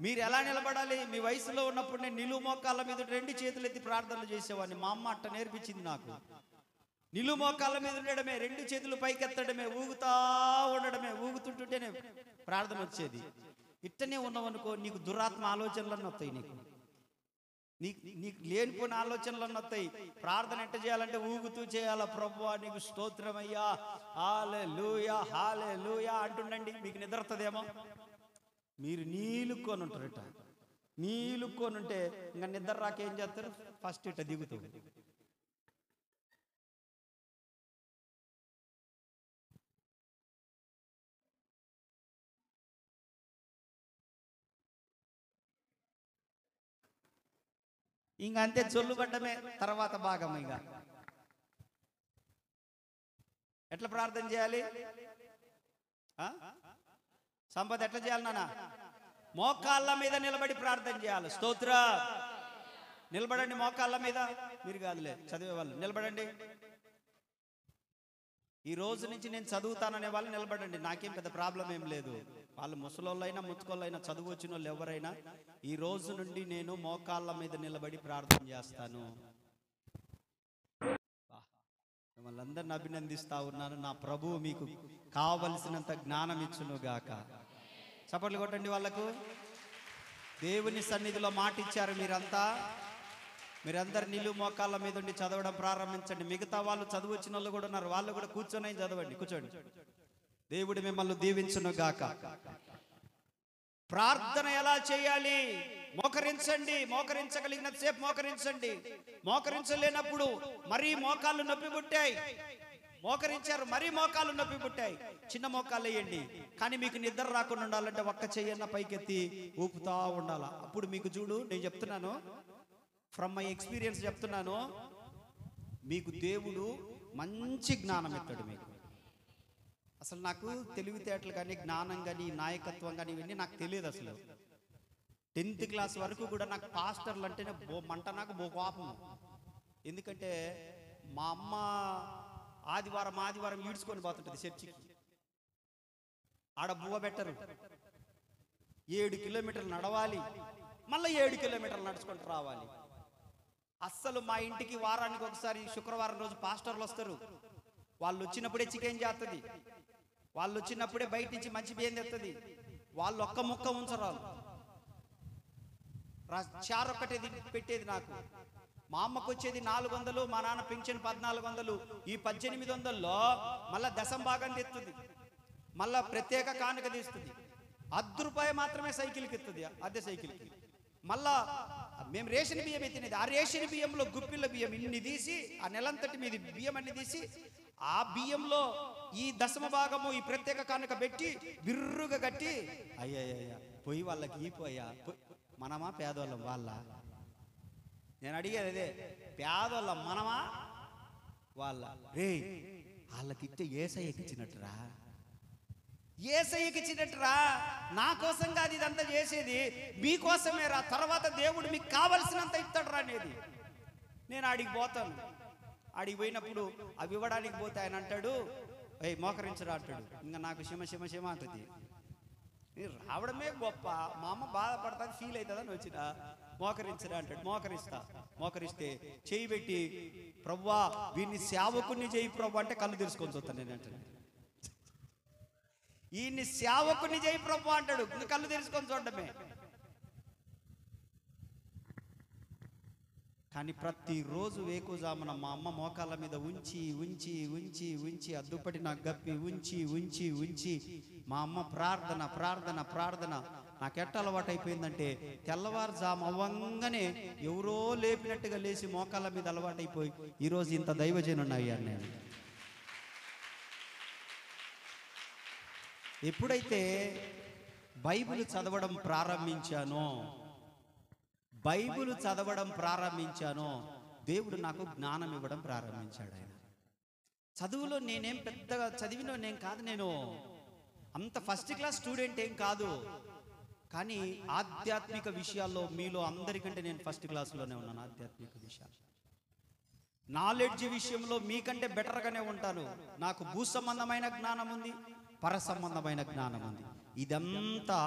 మీరు ఎలా నిలబడాలి? మీ వయసులో ఉన్నప్పుడు నేను నిలువు మోకాళ్ళ మీద 2 చేతులు ఎత్తి ప్రార్థనలు చేసేవాడిని. మా అమ్మ అట్ట నేర్పించింది నాకు. నిలువు మోకాళ్ళ మీద ఉండడమే, 2 చేతులు పైకెత్తడమే, ఊగుతా ఉండడమే, ఊగుతుంటుంటేనే ప్రార్థన వచ్చేది. ఇట్టనే ఉన్నావనుకో నీకు దురాత్మ ఆలోచనలన్నీ వస్తాయి. నీకు లేనిపోయిన ఆలోచనలన్నీ వస్తాయి. ప్రార్థన ఎట్ట చేయాలంటే ఊగుతూ చేయాల. ప్రభువా నీకు స్తోత్రమయ్యా, హల్లెలూయా హల్లెలూయా అంటుండండి. మీకు నిద్రతదేమో, మీరు నీలుక్కొని ఉంటారట. నీలుక్కొని ఉంటే ఇంకా నిద్ర రాక ఏం చేస్తారు? ఫస్ట్ ఇట్ట దిగుతుంది. ఇంక అంతే, జొల్లు పడ్డమే తర్వాత భాగం. ఇక ఎట్లా ప్రార్థన చేయాలి? సంపద ఎట్లా చేయాలి నాన్న? మోకాళ్ళ మీద నిలబడి ప్రార్థన చేయాలి. స్తోత్ర. నిలబడండి మోకాళ్ళ మీద. మీరు కాదులే చదివే వాళ్ళు నిలబడండి. ఈ రోజు నుంచి నేను చదువుతాననే వాళ్ళు నిలబడండి. నాకేం పెద్ద ప్రాబ్లం ఏం లేదు. వాళ్ళు ముసలోళ్ళైనా ముచ్చుకోళ్ళైనా చదువు వచ్చిన వాళ్ళు ఎవరైనా ఈ రోజు నుండి నేను మోకాళ్ళ మీద నిలబడి ప్రార్థన చేస్తాను. మిమ్మల్ని అందరిని అభినందిస్తా ఉన్నాను. నా ప్రభువు మీకు కావలసినంత జ్ఞానం ఇచ్చును గాక. చప్పట్లు కొట్టండి వాళ్ళకు. దేవుని సన్నిధిలో మాట ఇచ్చారు మీరందరు నిలువు మోకాళ్ళ మీద ఉండి చదవడం ప్రారంభించండి. మిగతా వాళ్ళు చదువు వచ్చిన వాళ్ళు కూడా ఉన్నారు, వాళ్ళు కూడా కూర్చొని చదవండి. కూర్చోండి. దేవుడు మిమ్మల్ని దీవించును గాక. ప్రార్థన ఎలా చేయాలి? మోకరించండి. మోకరించగలిగినంత సేపు మోకరించండి. మోకరించలేనప్పుడు మరీ మోకాళ్ళు నొప్పి పుట్టాయి, మోకరించారు, మరీ మోకాళ్ళు నొప్పి పుట్టాయి, చిన్న మోకాళ్ళు వేయండి. కానీ మీకు నిద్ర రాకుండా ఉండాలంటే ఒక్క చెయ్యన్న పైకెత్తి ఊపుతా ఉండాలా. అప్పుడు మీకు చూడు, నేను చెప్తున్నాను, ఫ్రమ్ మై ఎక్స్పీరియన్స్ చెప్తున్నాను, మీకు దేవుడు మంచి జ్ఞానం ఇస్తాడు. మీకు అసలు నాకు తెలివితేటలు కానీ, జ్ఞానం కానీ, నాయకత్వం కానీ ఇవన్నీ నాకు తెలియదు అసలు. 10th క్లాస్ వరకు కూడా నాకు పాస్టర్లు అంటేనే మంట, నాకు కోపం. ఎందుకంటే మా అమ్మ ఆదివారం ఈడ్చుకొని పోతుంటుంది చర్చికి. ఆడ బువ్వ పెట్టరు, 7 కిలోమీటర్లు నడవాలి, మళ్ళీ 7 కిలోమీటర్లు నడుచుకుంటూ రావాలి. అస్సలు మా ఇంటికి వారానికి ఒకసారి శుక్రవారం రోజు పాస్టర్లు వస్తారు. వాళ్ళు వచ్చినప్పుడే చికెన్ చేస్తుంది, వాళ్ళు వచ్చినప్పుడే బయట నుంచి మంచి బియ్యం తెస్తుంది. వాళ్ళు ఒక్క ముక్క ఉంచరాలు, చారొక్కటే పెట్టేది నాకు. మా అమ్మకు వచ్చేది 400, మా నాన్న పెన్షన్ 1400. ఈ 1800లో మళ్ళా దశం భాగం తెస్తుంది, మళ్ళా ప్రత్యేక కానుక తీస్తుంది. ₹10 మాత్రమే సైకిల్కి ఇస్తుంది, అద్దె సైకిల్కి. మళ్ళా మేము రేషన్ బియ్యం ఎత్తినది, ఆ రేషన్ బియ్యంలో గుప్పిళ్ళ బియ్యం ఇన్ని తీసి, ఆ నెలంతటి మీది బియ్యం అన్ని తీసి, ఆ బియ్యంలో ఈ దశమ భాగము ఈ ప్రత్యేక కానుక పెట్టి బిర్రుగా కట్టి, అయ్యయ్యా పొయ్యి వాళ్ళకి ఈ పోయా, మనమా పేదవాళ్ళం వాళ్ళ? నేను అడిగేది అదే, పేదవాళ్ళం మనమా వాళ్ళ? రే వాళ్ళకి ఇస్తే ఏసయ్యకి ఇచ్చినట్టురా, ఏసయ్యకి ఇచ్చినట్టురా. నా కోసం కాదు ఇదంతా చేసేది, మీకోసమే రా. తర్వాత దేవుడు మీకు కావలసినంత ఇస్తాడు రా అనేది. నేను ఆడికి పోతాను. ఆడికి పోయినప్పుడు అవి ఇవ్వడానికి పోతే ఆయన అంటాడు, ఏయ్ మోకరించరా అంటాడు. ఇంకా నాకు శమ అంటది. రావడమే గొప్ప. మా అమ్మ బాధపడుతుంది, ఫీల్ అవుతుందని వచ్చిన. మోకరించరా అంటాడు. మోకరిస్తే చేయి పెట్టి, ప్రభువా వీడిని సేవకుని చేయి ప్రభు అంటే కళ్ళు తెలుసుకొని చూస్తాను నేను అంటాను. ఈయన్ని సేవకుని చేయి ప్రభు అంటాడు, ఇంకా కళ్ళు తెలుసుకొని చూడడమే. కానీ ప్రతిరోజు వేకుజామున మా అమ్మ మోకాళ్ళ మీద ఉంచి ఉంచి ఉంచి ఉంచి అద్దుపడి నాకు గప్పి ఉంచి ఉంచి ఉంచి మా అమ్మ ప్రార్థన ప్రార్థన ప్రార్థన. నాకు ఎట్ట అలవాటు అయిపోయిందంటే, తెల్లవారుజాము అవ్వంగానే ఎవరో లేపినట్టుగా లేచి మోకాళ్ళ మీద అలవాటైపోయి ఈరోజు ఇంత దైవజనుడు అయ్యాను నేను. ఎప్పుడైతే బైబిల్ చదవడం ప్రారంభించానో దేవుడు నాకు జ్ఞానం ఇవ్వడం ప్రారంభించాడు. ఆయన చదువులో నేనేం పెద్దగా చదివినో నేను కాదు, నేను అంత ఫస్ట్ క్లాస్ స్టూడెంట్ ఏం కాదు. కానీ ఆధ్యాత్మిక విషయాల్లో మీలో అందరికంటే నేను ఫస్ట్ క్లాస్లోనే ఉన్నాను. ఆధ్యాత్మిక విషయాలు, నాలెడ్జ్ విషయంలో మీకంటే బెటర్గానే ఉంటాను. నాకు భూ సంబంధమైన జ్ఞానం ఉంది, పర సంబంధమైన జ్ఞానం ఉంది. ఇదంతా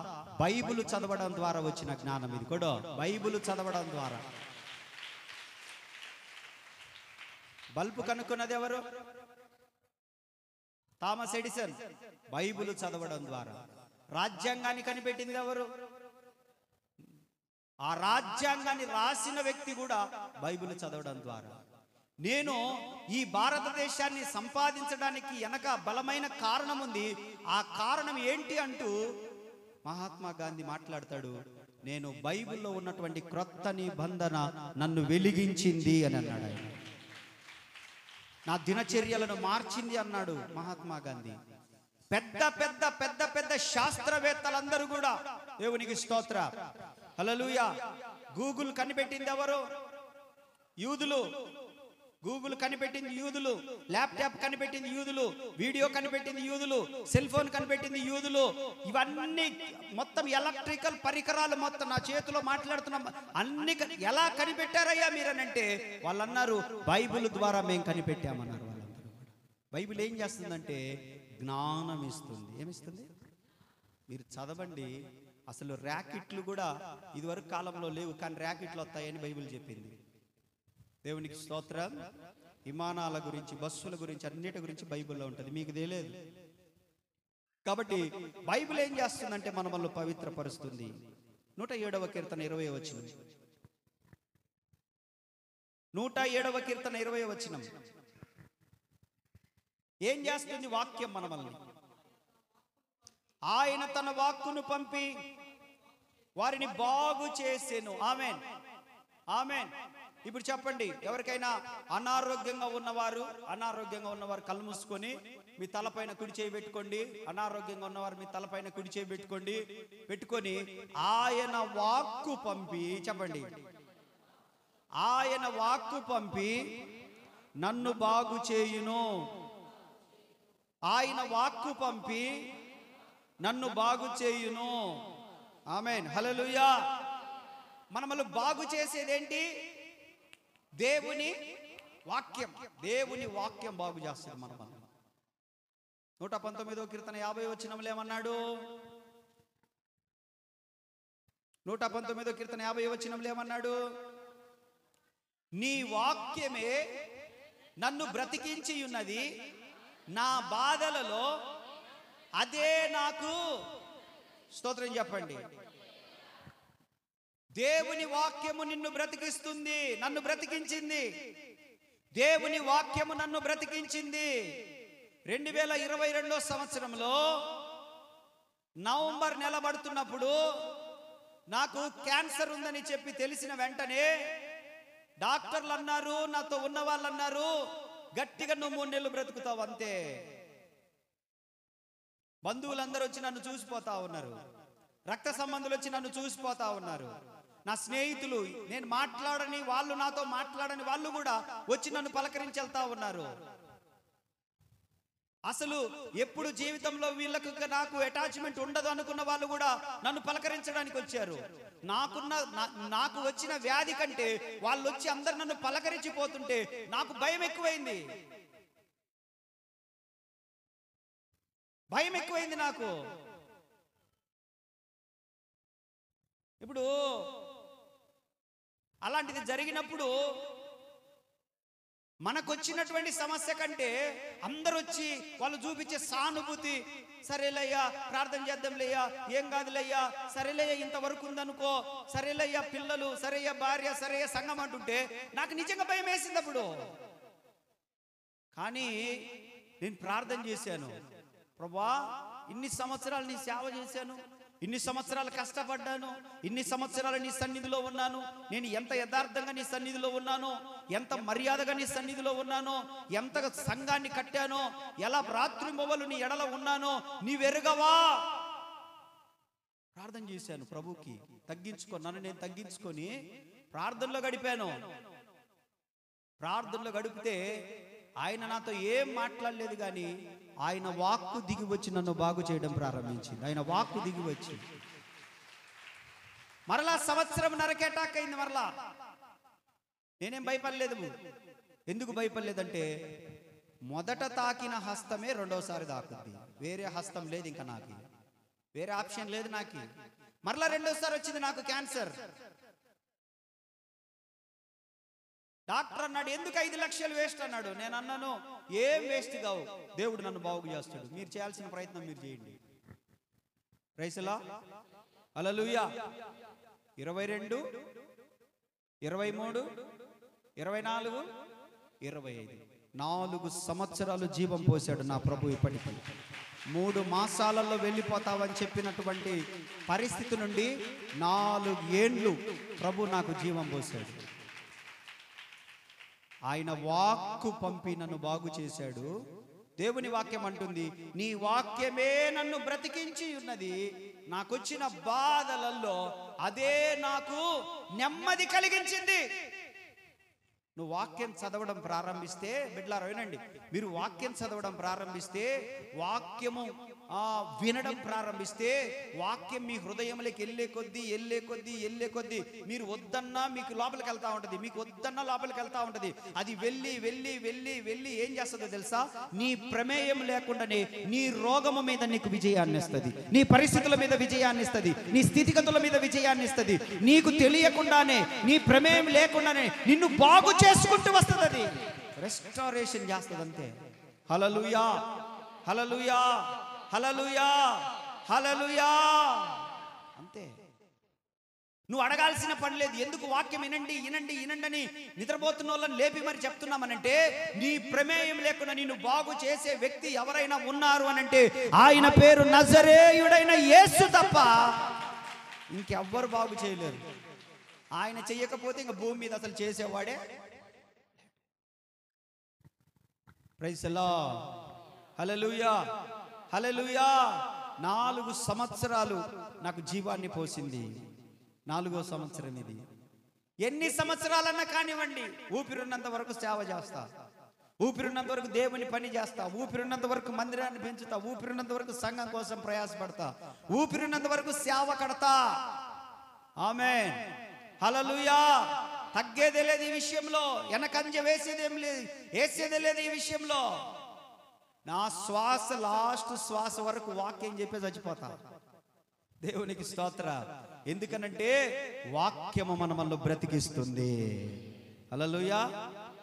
బైబిల్ చదవడం ద్వారా వచ్చిన జ్ఞానం. ఇది కూడా బైబిల్ చదవడం ద్వారా. బల్బు కనుక్కున్నది ఎవరు? Thomas Edison. బైబిల్ చదవడం ద్వారా. రాజ్యాంగాన్ని కనిపెట్టింది ఎవరు? ఆ రాజ్యాంగాన్ని రాసిన వ్యక్తి కూడా బైబిల్ చదవడం ద్వారా. నేను ఈ భారతదేశాన్ని సంపాదించడానికి వెనక బలమైన కారణం ఉంది. ఆ కారణం ఏంటి అంటూ మహాత్మా గాంధీ మాట్లాడతాడు. నేను బైబిల్లో ఉన్నటువంటి క్రొత్త నిబంధన నన్ను వెలిగించింది అని అన్నాడు. ఆయన నా దినచర్యలను మార్చింది అన్నాడు మహాత్మా గాంధీ. పెద్ద పెద్ద పెద్ద పెద్ద శాస్త్రవేత్తలందరూ కూడా దేవునికి స్తోత్ర, హల్లెలూయా. గూగుల్ కనిపెట్టింది ఎవరు? యూదులు. గూగుల్ కనిపెట్టింది యూదులు, ల్యాప్టాప్ కనిపెట్టింది యూదులు, వీడియో కనిపెట్టింది యూదులు, సెల్ ఫోన్ కనిపెట్టింది యూదులు. ఇవన్నీ మొత్తం ఎలక్ట్రికల్ పరికరాలు మొత్తం నా చేతిలో మాట్లాడుతున్నాం అన్ని ఎలా కనిపెట్టారయ్యా మీరనంటే, వాళ్ళు అన్నారు బైబిల్ ద్వారా మేము కనిపెట్టామన్నారు. వాళ్ళందరూ కూడా బైబిల్ ఏం చేస్తుందంటే జ్ఞానం ఇస్తుంది. ఏమిస్తుంది? మీరు చదవండి. అసలు ర్యాకెట్లు కూడా ఇదివరకు కాలంలో లేవు, కానీ ర్యాకెట్లు వస్తాయని బైబిల్ చెప్పింది. దేవునికి స్తోత్రం. విమానాల గురించి, బస్సుల గురించి, అన్నిటి గురించి బైబిల్లో ఉంటుంది, మీకు తెలియదు. కాబట్టి బైబిల్ ఏం చేస్తుందంటే మనల్ని పవిత్రపరుస్తుంది. 107వ కీర్తన 20వ వచనం. 107వ కీర్తన 20వ వచనం. ఏం చేస్తుంది వాక్యం మనల్ని? ఆయన తన వాక్కును పంపి వారిని బాగు చేసెను. ఆమేన్, ఆమేన్. ఇప్పుడు చెప్పండి, ఎవరికైనా అనారోగ్యంగా ఉన్నవారు కళ్ళు మూసుకొని మీ తలపైన కుడి చేయి పెట్టుకోండి. అనారోగ్యంగా ఉన్నవారు మీ తలపైన కుడి చేయి పెట్టుకొని ఆయన వాక్కు పంపి, చెప్పండి, ఆయన వాక్కు పంపి నన్ను బాగు చేయును. ఆయన వాక్కు పంపి నన్ను బాగు చేయును. ఆమేన్, హల్లెలూయా. మనల్ని బాగు చేసేదేంటి? దేవుని వాక్యం. దేవుని వాక్యం బాగు చేస్తుంది మనల్ని. 119వ కీర్తన 50వ వచనంలో ఏమన్నాడు? 119వ కీర్తన 50వ వచనంలో ఏమన్నాడు? నీ వాక్యమే నన్ను బ్రతికించి ఉన్నది, నా బాధలలో అదే నాకు స్తోత్రం చెప్పండి. దేవుని వాక్యము నిన్ను బ్రతికిస్తుంది, నన్ను బ్రతికించింది. దేవుని వాక్యము నన్ను బ్రతికించింది. 2022 సంవత్సరంలో నవంబర్ నెల పడుతున్నప్పుడు నాకు క్యాన్సర్ ఉందని చెప్పి తెలిసిన వెంటనే డాక్టర్లు అన్నారు, నాతో ఉన్న వాళ్ళు అన్నారు, గట్టిగా నువ్వు 3 నెలలు బ్రతుకుతావు అంతే. బంధువులందరూ వచ్చి నన్ను చూసిపోతా ఉన్నారు, రక్త సంబంధులు వచ్చి నన్ను చూసిపోతా ఉన్నారు, నా స్నేహితులు, నేను మాట్లాడని వాళ్ళు, నాతో మాట్లాడని వాళ్ళు కూడా వచ్చి నన్ను పలకరించి వెళ్తా ఉన్నారు. అసలు ఎప్పుడు జీవితంలో వీళ్ళకు నాకు అటాచ్మెంట్ ఉండదు అనుకున్న వాళ్ళు కూడా నన్ను పలకరించడానికి వచ్చారు. నాకు వచ్చిన వ్యాధి కంటే వాళ్ళు వచ్చి అందరు నన్ను పలకరించిపోతుంటే నాకు భయం ఎక్కువైంది. భయం ఎక్కువైంది నాకు. ఇప్పుడు అలాంటిది జరిగినప్పుడు మనకొచ్చినటువంటి సమస్య కంటే అందరూ వచ్చి వాళ్ళు చూపించే సానుభూతి, సరేలయ్యా ప్రార్థన చేద్దాంలేయ్యా, ఏం కాదులయ్యా, సరేలయ్యా ఇంతవరకు ఉందనుకో, సరేలయ్యా పిల్లలు, సరేయ్యా భార్య, సరేయ్యా సంఘం అంటుంటే నాకు నిజంగా భయం వేసింది అప్పుడు. కానీ నేను ప్రార్థన చేశాను, ప్రభువా ఇన్ని సంవత్సరాలు నీ సేవ చేశాను, ఇన్ని సంవత్సరాలు కష్టపడ్డాను, ఇన్ని సంవత్సరాలు నీ సన్నిధిలో ఉన్నాను, నేను ఎంత యథార్థంగా నీ సన్నిధిలో ఉన్నాను, ఎంత మర్యాదగా నీ సన్నిధిలో ఉన్నానో, ఎంత సంఘాన్ని కట్టానో, ఎలా రాత్రి మొవలు నీ ఎడల ఉన్నానో నీవెరుగవా. ప్రార్థన చేశాను ప్రభుకి, నన్ను నేను తగ్గించుకొని ప్రార్థనలో గడిపాను. ప్రార్థనలో గడిపితే ఆయన నాతో ఏం మాట్లాడలేదు, కానీ ఆయన వాక్కు దిగి వచ్చి నన్ను బాగు చేయడం ప్రారంభించింది. ఆయన వాక్కు దిగి వచ్చి మరలా సంవత్సరం నరకే అటాక్ అయింది. మరలా నేనేం భయపడలేదు. ఎందుకు భయపడలేదంటే మొదట తాకిన హస్తమే రెండోసారి తాకుద్ది, వేరే హస్తం లేదు, ఇంకా నాకు వేరే ఆప్షన్ లేదు నాకు. మరలా రెండోసారి వచ్చింది నాకు క్యాన్సర్. డాక్టర్ అన్నాడు, ఎందుకు 5 లక్షలు వేస్ట్ అన్నాడు. నేను అన్నాను, ఏం వేస్ట్ కావు, దేవుడు నన్ను బాగు చేస్తాడు, మీరు చేయాల్సిన ప్రయత్నం మీరు చేయండి. ప్రైజ్ ది లార్డ్, హల్లెలూయా. 22, 23, 24, 25 4 సంవత్సరాలు జీవం పోశాడు నా ప్రభు. ఇప్పటికీ 3 మాసాలలో వెళ్ళిపోతావని చెప్పినటువంటి పరిస్థితి నుండి 4 ఏండ్లు ప్రభు నాకు జీవం పోశాడు. ఆయన వాక్కు పంపి నన్ను బాగు చేశాడు. దేవుని వాక్యం అంటుంది, నీ వాక్యమే నన్ను బ్రతికించి ఉన్నది, నాకొచ్చిన బాధలలో అదే నాకు నెమ్మది కలిగించింది. నువ్వు వాక్యం చదవడం ప్రారంభిస్తే, బిడ్డలారా వినండి, మీరు వాక్యం చదవడం ప్రారంభిస్తే, వాక్యము వినడం ప్రారంభిస్తే, వాక్యం మీ హృదయంలోకి వెళ్ళే కొద్దీ మీరు వద్దన్నా మీకు లోపలికి వెళ్తా ఉంటుంది, మీకు వద్దన్నా లోపలికి వెళ్తా ఉంటుంది. అది వెళ్ళి ఏం చేస్తుందో తెలుసా? నీ ప్రమేయం లేకుండానే నీ రోగము మీద నీకు విజయాన్ని ఇస్తుంది, నీ పరిస్థితుల మీద విజయాన్ని ఇస్తుంది, నీ స్థితిగతుల మీద విజయాన్ని ఇస్తుంది. నీకు తెలియకుండానే, నీ ప్రమేయం లేకుండానే నిన్ను బాగు చేసుకుంటూ వస్తుంది. అది రెస్టారేషన్ చేస్తుంది అంతే. హల్లెలూయా, హల్లెలూయా, హల్లెలూయా, హల్లెలూయా. అంతే. నువ్వు అడగాల్సిన పని లేదు. ఎందుకు వాక్యం వినండి అని నిద్రపోతున్న వాళ్ళని లేపి మరి చెప్తున్నామనంటే, నీ ప్రమేయం లేకుండా నిన్ను బాగు చేసే వ్యక్తి ఎవరైనా ఉన్నారు అనంటే ఆయన పేరు నజరేయుడైన యేసు తప్ప ఇంకెవ్వరు బాగు చేయలేరు. ఆయన చెయ్యకపోతే ఇంక భూమి మీద అసలు చేసేవాడే. ప్రైజ్ ది లార్డ్, హల్లెలూయా, హల్లెలూయా. 4 సంవత్సరాలు నాకు జీవాన్ని పోసింది. 4వ సంవత్సరం ఇది. ఎన్ని సంవత్సరాలన్నా కానివ్వండి, ఊపిరిన్నంత వరకు సేవ చేస్తా. ఊపిరినంత వరకు దేవుని పని చేస్తా, ఊపిరినంత వరకు మందిరాన్ని పెంచుతా, ఊపిరినంత వరకు సంఘం కోసం ప్రయాసపడతా, ఊపిరినంత వరకు సేవ కడతా. ఆమేన్, హల్లెలూయా. తగ్గేదే లేదు ఈ విషయంలో, వెనకంజ వేసేదేం లేదు, వేసేదే లేదు ఈ విషయంలో. నా శ్వాస లాస్ట్ శ్వాస వరకు వాక్యం చెప్పే చచ్చిపోతా. దేవునికి స్తోత్ర. ఎందుకనంటే వాక్యము మనల్ని బ్రతికిస్తుంది. హల్లెలూయా.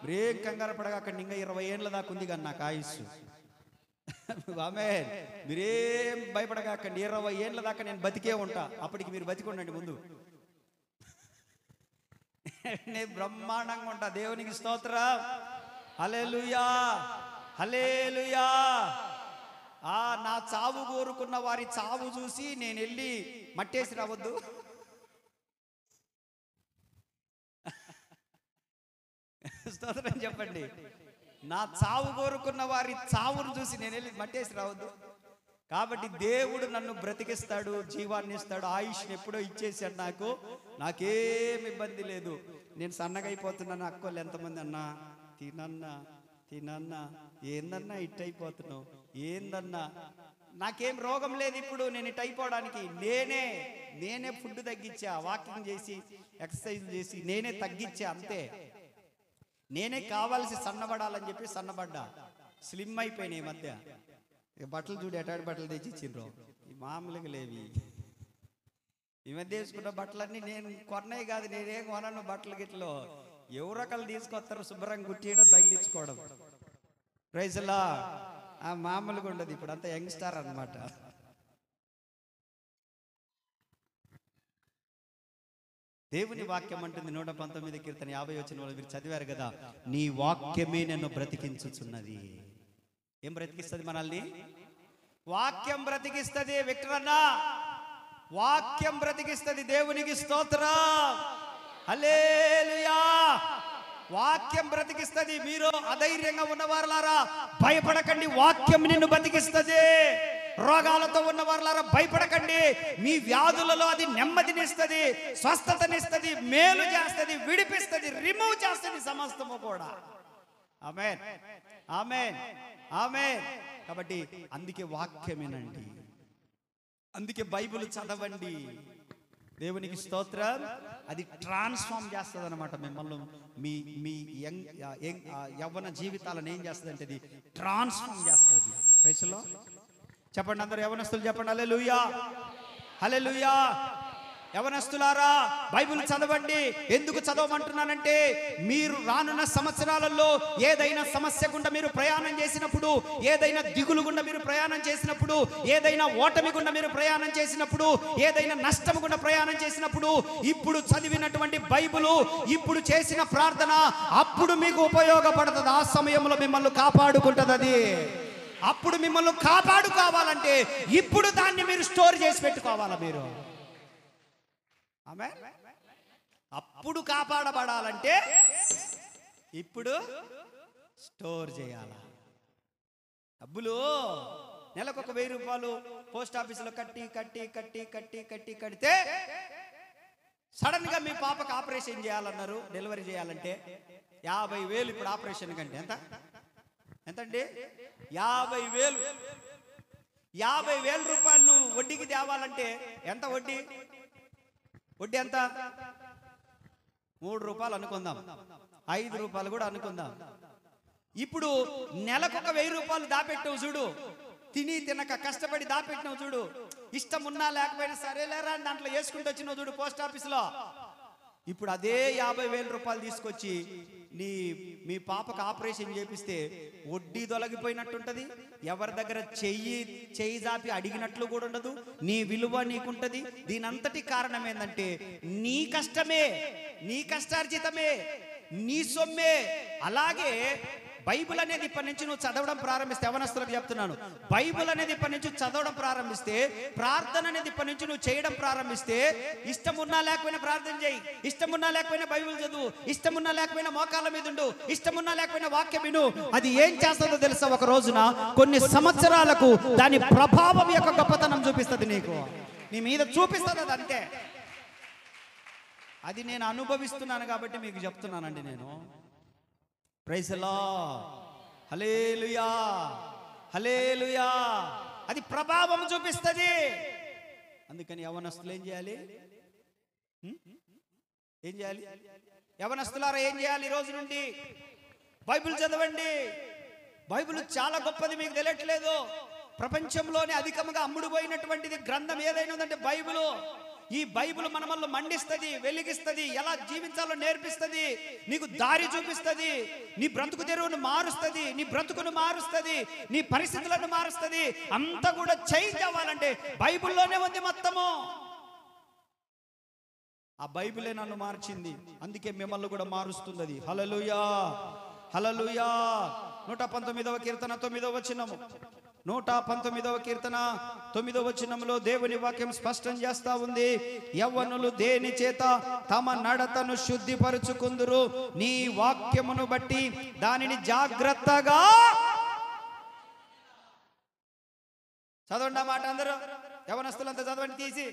బ్రేక్ కంగారు పడగాకండి, ఇంకా 20 ఏళ్ళ దాకా ఉంది కానీ నాకు ఆయుస్సు. ఆమేన్. మీరేం భయపడగాకండి, 20 ఏళ్ళ దాకా నేను బతికే ఉంటా. అప్పటికి మీరు బతికి ఉండండి ముందు. నేను బ్రహ్మాండంగా ఉంటా. దేవునికి స్తోత్ర. హల్లెలూయా, హల్లెలూయా. నా చావు కోరుకున్న వారి చావు చూసి నేను వెళ్ళి మట్టేసి రావద్దు. స్తోత్రం చెప్పండి. నా చావు కోరుకున్న వారి చావును చూసి నేను వెళ్ళి మట్టేసి రావద్దు. కాబట్టి దేవుడు నన్ను బ్రతికిస్తాడు, జీవాన్ని ఇస్తాడు, ఆయుష్ని ఎప్పుడో ఇచ్చేసాడు నాకు. నాకేం ఇబ్బంది లేదు. నేను సన్నగా అయిపోతున్నాను. అక్కోళ్ళు ఎంతమంది అన్నా తినన్నా తినన్నా, ఏందన్నా ఇట్ అయిపోతున్నావు, ఏందన్నా. నాకేం రోగం లేదు ఇప్పుడు నేను ఇట్ అయిపోవడానికి. నేనే ఫుడ్ తగ్గించా, వాకింగ్ చేసి ఎక్సర్సైజ్ చేసి నేనే తగ్గించా, అంతే. నేనే కావాల్సి సన్నబడాలని చెప్పి సన్నబడ్డా. స్లిమ్ అయిపోయినాయి ఈ మధ్య. బట్టలు చూడు, ఎటాడి బట్టలు తెచ్చి ఇచ్చిండ్రు, ఈ మామూలుగా లేవి. ఈ మధ్య వేసుకున్న బట్టలన్నీ నేను కొన్నాయి కాదు, నేనేం కొనను. బట్టలు గిట్లో ఎవరొకళ్ళు తీసుకొస్తారు, శుభ్రంగా కుట్టియడం, తగిలించుకోవడం. ప్రైజ్ లా. మామూలుగా ఉండదు, ఇప్పుడు అంతా యంగ్స్టార్ అన్నమాట. దేవుని వాక్యం అంటుంది 119 కీర్తన 50 వచనంలో మీరు చదివారు కదా, నీ వాక్యమే నన్ను బ్రతికించుచున్నది. ఏం బ్రతికిస్తుంది మనల్ని? వాక్యం బ్రతికిస్తుంది. విక్టర్ అన్న, వాక్యం బ్రతికిస్తుంది. దేవునికి స్తోత్రం. హల్లెలూయా. వాక్యం బ్రతికిస్తుంది. మీరు అధైర్యంగా ఉన్నవారులారా భయపడకండి, వాక్యం నిన్ను బ్రతికిస్తుంది. రోగాలతో ఉన్నవారులారా భయపడకండి, మీ వ్యాధులలో అది నెమ్మదినిస్తుంది, స్వస్థతనిస్తుంది, మేలు చేస్తుంది, విడిపిస్తుంది, రిమూవ్ చేస్తుంది సమస్తము కూడా. ఆమేన్, ఆమేన్, ఆమేన్. కాబట్టి అందుకే వాక్యమేనండి, అందుకే బైబిల్ చదవండి. దేవునికి స్తోత్రం. అది ట్రాన్స్ఫార్మ్ చేస్తుంది అనమాట మిమ్మల్ని. మీ మీ యవ్వన జీవితాలను ఏం చేస్తుంది అంటే అది ట్రాన్స్ఫార్మ్ చేస్తుంది. ప్రైస్లో చెప్పండి అందరూ, యవ్వనస్తులు చెప్పండి హల్లెలూయా, హల్లెలూయా. యవ్వనస్తులారా బైబిల్ చదవండి. ఎందుకు చదవమంటున్నానంటే, మీరు రానున్న సంవత్సరాలలో ఏదైనా సమస్య గుండా మీరు ప్రయాణం చేసినప్పుడు, ఏదైనా దిగులు గుండా మీరు ప్రయాణం చేసినప్పుడు, ఏదైనా ఓటమి గుండా మీరు ప్రయాణం చేసినప్పుడు, ఏదైనా నష్టం గుండా ప్రయాణం చేసినప్పుడు, ఇప్పుడు చదివినటువంటి బైబిలు, ఇప్పుడు చేసిన ప్రార్థన అప్పుడు మీకు ఉపయోగపడుతుంది. ఆ సమయంలో మిమ్మల్ని కాపాడుకుంటుంది అది. అప్పుడు మిమ్మల్ని కాపాడుకోవాలంటే ఇప్పుడు దాన్ని మీరు స్టోర్ చేసి పెట్టుకోవాలా మీరు. ఆమేన్. అప్పుడు కాపాడబడాలంటే ఇప్పుడు స్టోర్ చేయాల. డబ్బులు నెలకు 1000 రూపాయలు పోస్ట్ ఆఫీసులో కట్టి కట్టి కట్టి కట్టి కట్టి కడితే సడన్ గా మీ పాపకు ఆపరేషన్ చేయాలన్నారు, డెలివరీ చేయాలంటే 50,000. ఇప్పుడు ఆపరేషన్ కంటే ఎంతండి? 50,000. 50,000 రూపాయలు నువ్వు వడ్డీకి తేవాలంటే ఎంత వడ్డీ? వడ్డీ ఎంత? 3 రూపాయలు అనుకుందాం, 5 రూపాయలు కూడా అనుకుందాం. ఇప్పుడు నెలకు 1000 రూపాయలు దాపెట్టావు చూడు, తిని తినక కష్టపడి దాపెట్టినావు చూడు, ఇష్టం ఉన్నా లేకపోయినా సరేలేరా అని దాంట్లో వేసుకుంటూ వచ్చినావు చూడు పోస్ట్ ఆఫీసులో. ఇప్పుడు అదే 50,000 రూపాయలు తీసుకొచ్చి మీ పాపకు ఆపరేషన్ చేపిస్తే వడ్డీ తొలగిపోయినట్టుంటది. ఎవరి దగ్గర చెయ్యి జాపి అడిగినట్లు కూడా ఉండదు. నీ విలువ నీకుంటది. దీనంతటి కారణం ఏంటంటే నీ కష్టమే, నీ కష్టార్జితమే, నీ సొమ్మే. అలాగే బైబిల్ అనేది ఇప్పటి నుంచి నువ్వు చదవడం ప్రారంభిస్తే, యవనస్తులకు చెప్తున్నాను, బైబిల్ అనేది ఇప్పటి నుంచి చదవడం ప్రారంభిస్తే, ప్రార్థన అనేది ఇప్పటి నుంచి నువ్వు చేయడం ప్రారంభిస్తే, ఇష్టం ఉన్నా లేకపోయినా ప్రార్థన చేయి, ఇష్టం ఉన్నా లేకపోయినా బైబిల్ చదువు, ఇష్టం ఉన్నా లేకపోయినా మోకాళ్ళ మీద ఉండు, ఇష్టం ఉన్నా లేకపోయినా వాక్యం విను. అది ఏం చేస్తుందో తెలుసా? ఒక రోజున కొన్ని సంవత్సరాలకు దాని ప్రభావం యొక్క గొప్పతనం చూపిస్తుంది, నీకు నీ మీద చూపిస్తుంది. అది అంతే. అది నేను అనుభవిస్తున్నాను కాబట్టి మీకు చెప్తున్నానండి నేను. Praise the Lord. హల్లెలూయా, హల్లెలూయా. అది ప్రభావం చూపిస్తుంది. అందుకని యవనస్తులు ఏం చేయాలి? ఏం చేయాలి? యవనస్తులారా ఏం చేయాలి? ఈ రోజు నుండి బైబిల్ చదవండి. బైబిల్ చాలా గొప్పది, మీకు తెలియట్లేదు. ప్రపంచంలోనే అధికంగా అమ్ముడుపోయినటువంటిది గ్రంథం ఏదైనా ఉందంటే బైబిల్. ఈ బైబిల్ మనమల్ని మండిస్తుంది, వెలిగిస్తుంది, ఎలా జీవించాలో నేర్పిస్తుంది, నీకు దారి చూపిస్తుంది, నీ బ్రతుకు తెరువును మారుస్తుంది, నీ బ్రతుకును మారుస్తుంది, నీ పరిస్థితులను మారుస్తుంది. అంతా కూడా చేంజ్ అవ్వాలంటే బైబిల్లోనే ఉంది మొత్తము. ఆ బైబిలే నన్ను మార్చింది, అందుకే మిమ్మల్ని కూడా మారుస్తుంది. హల్లెలూయా, హల్లెలూయా. 119వ కీర్తన 9వ వచనము, 119వ కీర్తన 9వ వచనంలో దేవుని వాక్యం స్పష్టం చేస్తా ఉంది. యవ్వనులు దేని చేత తమ నడతను శుద్ధిపరుచుకుందురు? నీ వాక్యమును బట్టి దానిని జాగ్రత్తగా చదవండి. మాట అందరూ యవనస్తులంతా చదవండి తీసి.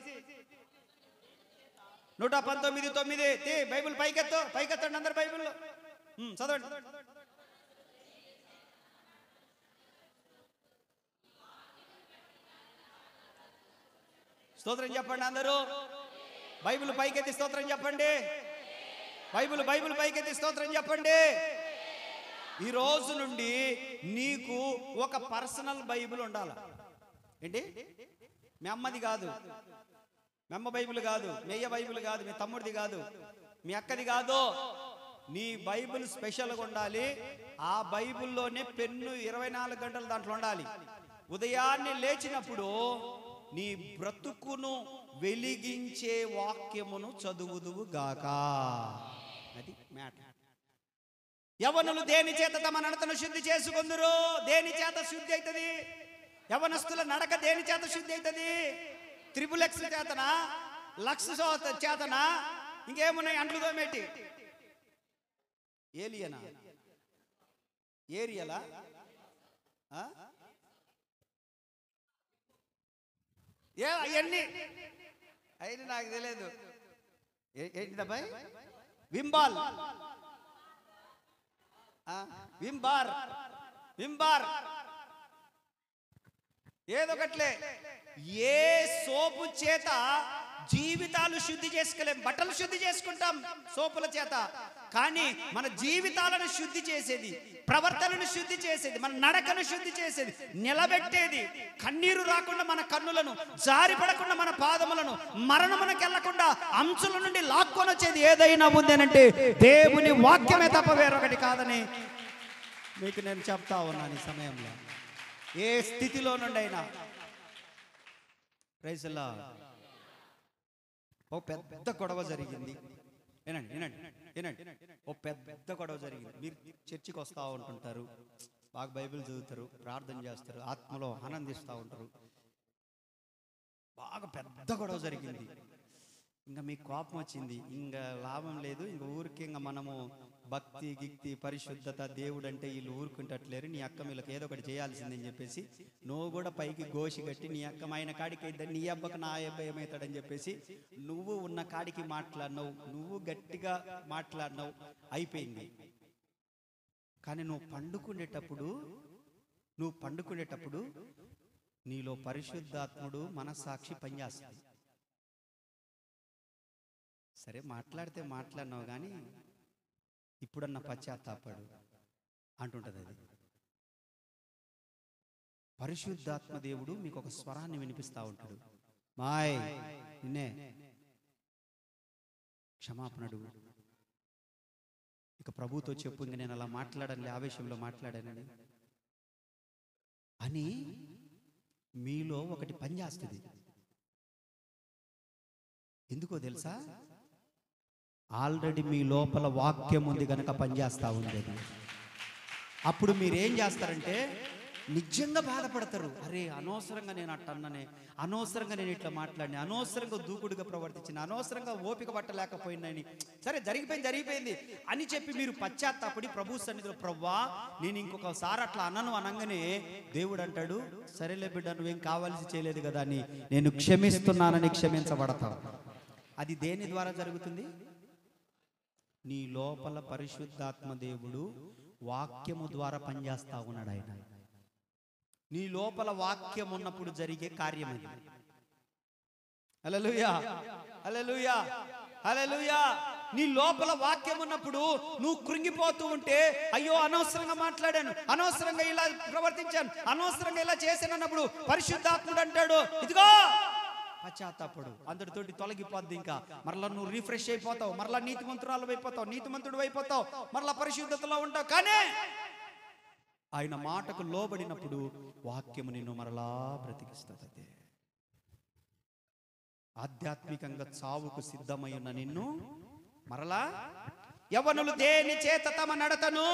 119:9 బైబిల్ పైకెత్తండి అందరు. బైబిల్ చదవండి. స్తోత్రం చెప్పండి అందరూ. బైబిల్ పైకెత్తి స్తోత్రం చెప్పండి. బైబిల్ పైకెత్తి స్తోత్రం చెప్పండి. ఈ రోజు నుండి నీకు ఒక పర్సనల్ బైబిల్ ఉండాలి. ఏంటి? మీ అమ్మది కాదు, మీ అమ్మ బైబిల్ కాదు, మీ అయ్య బైబిల్ కాదు, మీ తమ్ముడిది కాదు, మీ అక్కది కాదు. నీ బైబిల్ స్పెషల్గా ఉండాలి. ఆ బైబిల్లోనే పెన్ను 24 గంటలు దాంట్లో ఉండాలి. ఉదయాన్నే లేచినప్పుడు నీ బ్రతుకును వెలిగించే వాక్యమును చదువుదువు గాక. అది మ్యాటర్. యవనులు దేని చేత తమ నడతను శుద్ధి చేసుకుందురు? దేని చేత శుద్ధి అవుతుంది? యవనస్తుల నడక దేని చేత శుద్ధి అవుతుంది? త్రిపుల్ X చేతనా, లక్స్ చేతనా, ఇంకేమున్నాయి? అంట్లు తోమేటి ఏలియనా, ఏరియలా, అవన్నీ అయినా నాకు తెలియదు. ఏంటిదబ్బాయి? వింబాల్, వింబార్ ఏదొకట్లే. ఏ సోపు చేత జీవితాలు శుద్ధి చేసుకోలేం. బట్టలు శుద్ధి చేసుకుంటాం సోపుల చేత, కానీ మన జీవితాలను శుద్ధి చేసేది, ప్రవర్తనను శుద్ధి చేసేది, మన నడకను శుద్ధి చేసేది, నిలబెట్టేది, కన్నీరు రాకుండా మన కన్నులను, జారిపడకుండా మన పాదములను, మరణమునకు వెళ్లకుండా అంచుల నుండి లాక్కొని వచ్చేది ఏదైనా ఉందేనంటే దేవుని వాక్యమే తప్ప వేరొకటి కాదని మీకు నేను చెప్తా ఉన్నాను ఈ సమయంలో. ఏ స్థితిలో నుండి అయినా. Praise the lord. ఓ పెద్ద గొడవ జరిగింది. ఏనండి ఓ పెద్ద గొడవ జరిగింది. మీరు చర్చికి వస్తూ ఉంటుంటారు, బాగా బైబిల్ చదువుతారు, ప్రార్థన చేస్తారు, ఆత్మలో ఆనందిస్తూ ఉంటారు. బాగా పెద్ద గొడవ జరిగింది. ఇంకా మీకు కోపం వచ్చింది, ఇంకా లాభం లేదు, ఇంక ఊరికి ఇంకా మనము భక్తి గిక్తి పరిశుద్ధత దేవుడు అంటే వీళ్ళు ఊరుకుంటట్లేరు, నీ అక్క వీళ్ళకి ఏదో ఒకటి చేయాల్సిందని చెప్పేసి నువ్వు కూడా పైకి గోషి కట్టి నీ అక్క ఆయన కాడికి అయితే నీ అబ్బకు నా అబ్బాయి ఏమవుతాడని చెప్పేసి నువ్వు ఉన్న కాడికి మాట్లాడినావు, నువ్వు గట్టిగా మాట్లాడినావు, అయిపోయింది. కానీ నువ్వు పండుకునేటప్పుడు నీలో పరిశుద్ధాత్ముడు మనస్సాక్షి పనిచేస్తుంది. సరే మాట్లాడితే మాట్లాడినావు కానీ ఇప్పుడన్నా పశ్చాత్తాపడు అంటుంటది. అది పరిశుద్ధాత్మ దేవుడు మీకు ఒక స్వరాన్ని వినిపిస్తూ ఉంటాడు. మాయ్ నిన్నే క్షమాపణడు, ఇక ప్రభుతో చెప్పు, ఇంక నేను అలా మాట్లాడాలి, ఆవేశంలో మాట్లాడానని అని మీలో ఒకటి పనిచేస్తుంది. ఎందుకో తెలుసా? ఆల్రెడీ మీ లోపల వాక్యం ఉంది కనుక పనిచేస్తూ ఉంది. అప్పుడు మీరేం చేస్తారంటే నిజంగా బాధపడతారు. అరే అనవసరంగా నేను అట్టన్ననే, అనవసరంగా నేను ఇట్లా మాట్లాడిన, అనవసరంగా దూకుడుగా ప్రవర్తించిన, అనవసరంగా ఓపిక పట్టలేకపోయిందని, సరే జరిగిపోయింది అని చెప్పి మీరు పశ్చాత్తాపడి ప్రభు సన్నిధిలో, ప్రవ్వా నేను ఇంకొకసారి అట్లా అనగానే దేవుడు అంటాడు, సరేలే బిడ్డ నువ్వేం కావాల్సి చేయలేదు కదా అని నేను క్షమిస్తున్నానని క్షమించబడతావు. అది దేని ద్వారా జరుగుతుంది? నీ లోపల పరిశుద్ధాత్మ దేవుడు వాక్యము ద్వారా పనిచేస్తా ఉన్నాడు ఆయన. నీ లోపల వాక్యం ఉన్నప్పుడు జరిగే కార్యం ఇది. హల్లెలూయా, హల్లెలూయా, హల్లెలూయా. నీ లోపల వాక్యం ఉన్నప్పుడు నువ్వు కృంగిపోతూ ఉంటే, అయ్యో అనవసరంగా మాట్లాడాను, అనవసరంగా ఇలా ప్రవర్తించాను, అనవసరంగా ఇలా చేశాను అన్నప్పుడు పరిశుద్ధాత్ముడు అంటాడు, ఇదిగో పశ్చాత్తాపడు, అందరితోటి తొలగిపోద్ది. ఇంకా మరలా నువ్వు రిఫ్రెష్ అయిపోతావు, మరలా నీతిమంతురాలు అయిపోతావు, నీతిమంతుడు అయిపోతావు, మరలా పరిశుద్ధతలో ఉంటావు. కానీ ఆయన మాటకు లోబడినప్పుడు వాక్యము నిన్ను మరలా బ్రతికిస్తుంది. అదే ఆధ్యాత్మికంగా చావుకు సిద్ధమై ఉన్న నిన్ను మరలా, యవ్వనులు దేని చేత తమ నడతను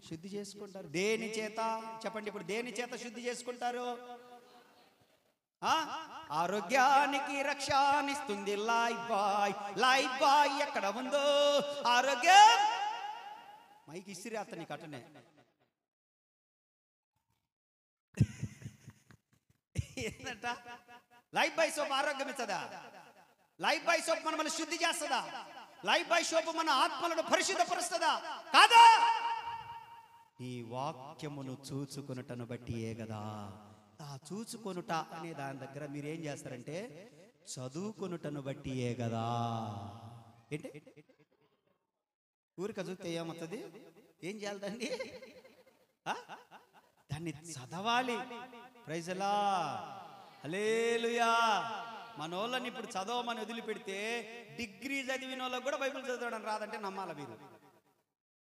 శుద్ధి చేసుకుంటారు? దేని చేత చెప్పండి ఇప్పుడు, దేని చేత శుద్ధి చేసుకుంటారు? ఆరోగ్యానికి రక్షణిస్తుంది లైఫ్ బాయ్. లైఫ్ బాయ్ ఎక్కడ ఉందో ఆరోగ్యం. మైకి ఇసిరి అతని కట్టనే ఏంటంట? లైఫ్ బాయ్ సోప్ ఆరోగ్యం ఇస్తుందా? లైఫ్ బాయ్ సోప్ మనల్ని శుద్ధి చేస్తుందా? లైఫ్ బాయ్ సోప్ మన ఆత్మలను పరిశుద్ధపరుస్తుందా? కాదా? ఈ వాక్యమును చూచుకొనుటను బట్టియే కదా. ఆ చూచుకొనుట అనే దాని దగ్గర మీరు ఏం చేస్తారంటే, చదువుకొనుటను బట్టియే కదా. ఏంటి ఊరిక చూస్తే ఏమవుతుంది? ఏం చేయాలి దాన్ని? దాన్ని చదవాలి. ప్రైజ్ లా, హల్లెలూయా. మనోళ్ళని ఇప్పుడు చదవమని వదిలిపెడితే డిగ్రీ చదివిన వాళ్ళకి కూడా బైబిల్ చదవడం రాదంటే నమ్మాల మీరు.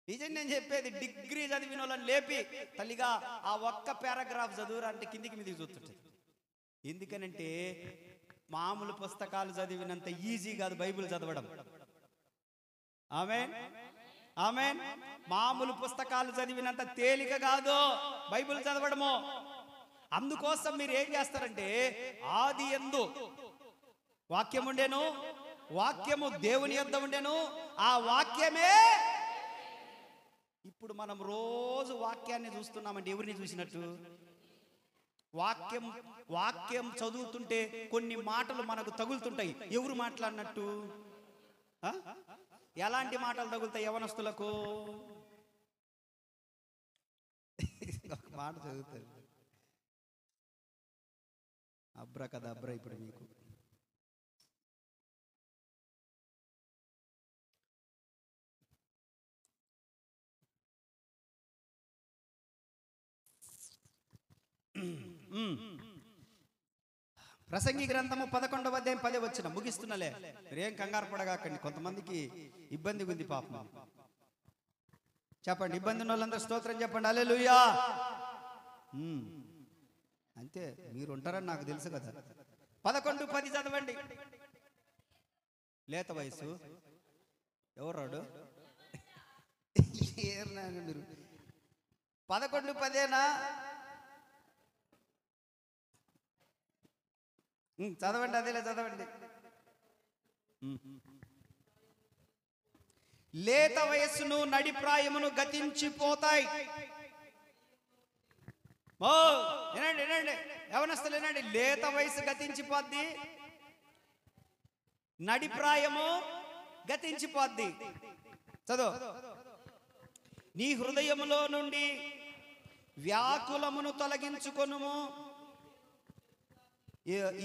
నిజం నేను చెప్పేది. డిగ్రీ చదివిన వాళ్ళని లేపి తల్లిగా ఆ ఒక్క పారాగ్రాఫ్ చదువురా అంటే కిందికి మీదికి చూస్తుంటాయి. ఎందుకనంటే మామూలు పుస్తకాలు చదివినంత ఈజీ కాదు బైబిల్ చదవడం. ఆమేన్, ఆమేన్. మామూలు పుస్తకాలు చదివినంత తేలిక కాదు బైబిల్ చదవడము. అందుకోసం మీరు ఏం చేస్తారంటే, ఆది యందు వాక్యం ఉండెను, వాక్యము దేవుని యొద్ద ఉండెను, ఆ వాక్యమే. ఇప్పుడు మనం రోజు వాక్యాన్ని చూస్తున్నామంటే ఎవరిని చూసినట్టు? వాక్యం చదువుతుంటే కొన్ని మాటలు మనకు తగులుతుంటాయి. ఎవరు మాట్లాడినట్టు? ఎలాంటి మాటలు తగులుతాయి యవనస్తులకు? ఒక మాట చదువుతారు, అబ్రా కదా అబ్రా. ఇప్పుడు మీకు ప్రసంగి గ్రంథము 11వ అధ్యాయం 10వ వచనం ముగిస్తున్నలే. మీరేం కంగారు పడగాకండి, కొంతమందికి ఇబ్బంది ఉంది పాపం. చెప్పండి, ఇబ్బంది ఉన్న వాళ్ళందరూ స్తోత్రం చెప్పండి. హల్లెలూయా. అంతే, మీరు ఉంటారని నాకు తెలుసు కదా. 11:10 చదవండి. లేత వయసు ఎవరాడు? మీరు 11:10 చదవండి. అదేలే చదవండి. లేత వయస్సును నడిప్రాయమును గతించిపోతాయి. వినండి, వినండి యవనస్తులు వినండి. లేత వయసు గతించిపోద్ది, నడిప్రాయము గతించిపోద్ది. చదువు. నీ హృదయములో నుండి వ్యాకులమును తొలగించుకొనుము.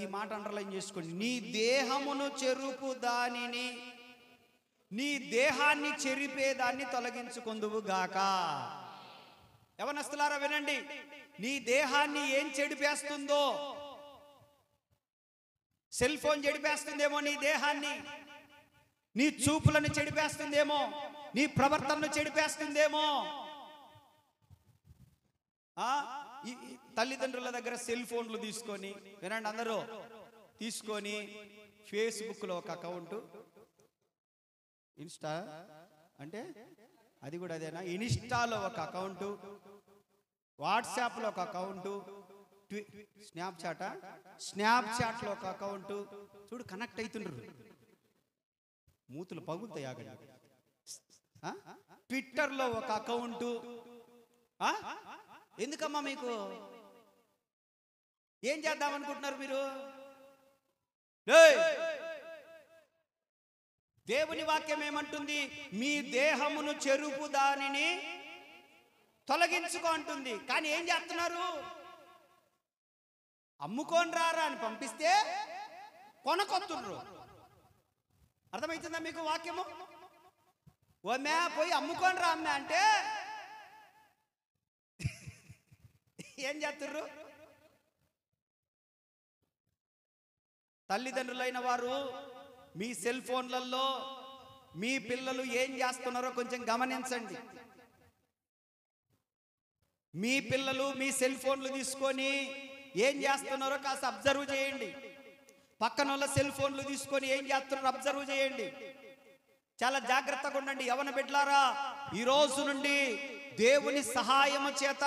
ఈ మాట అండర్లైన్ చేసుకోండి. నీ దేహమును చెరుపు దానిని, నీ దేహాన్ని చెరిపేదాన్ని తొలగించుకొందువు గాక. యవనస్తులారా వినండి, నీ దేహాన్ని ఏం చెడిపేస్తుందో? సెల్ ఫోన్ చెడిపేస్తుందేమో నీ దేహాన్ని, నీ చూపులను చెడిపేస్తుందేమో, నీ ప్రవర్తనను చెడిపేస్తుందేమో. తల్లిదండ్రుల దగ్గర సెల్ ఫోన్లు తీసుకొని, వినండి అందరూ, తీసుకొని ఫేస్బుక్లో ఒక అకౌంట్, ఇన్స్టా అంటే అది కూడా అదేనా, ఇన్స్టాలో ఒక అకౌంటు, వాట్సాప్లో ఒక అకౌంటు, స్నాప్చాట్లో ఒక అకౌంటు. చూడు కనెక్ట్ అవుతుండ్రు, మూతులు పగులుతాయి. ఆగండి. ట్విట్టర్లో ఒక అకౌంటు. ఎందుకమ్మా మీకు? ఏం చేద్దాం అనుకుంటున్నారు మీరు? దేవుని వాక్యం ఏమంటుంది? మీ దేహమును చెరుపు దానిని తొలగించుకో అంటుంది. కానీ ఏం చేస్తున్నారు? అమ్ముకొని రారా అని పంపిస్తే కొనకొత్తుండ్రు. అర్థమవుతుందా మీకు వాక్యము? ఓ మే పోయి అమ్ముకొని రా అమ్మే అంటే ఏం చేస్తుర్రు? తల్లిదండ్రులైన వారు మీ సెల్ ఫోన్లలో మీ పిల్లలు ఏం చేస్తున్నారో కొంచెం గమనించండి. మీ పిల్లలు మీ సెల్ ఫోన్లు తీసుకొని ఏం చేస్తున్నారో కాస్త అబ్జర్వ్ చేయండి. పక్కన వాళ్ళ సెల్ ఫోన్లు తీసుకొని ఏం చేస్తున్నారో అబ్జర్వ్ చేయండి. చాలా జాగ్రత్తగా ఉండండి. యవన బిడ్డలారా, ఈ రోజు నుండి దేవుని సహాయము చేత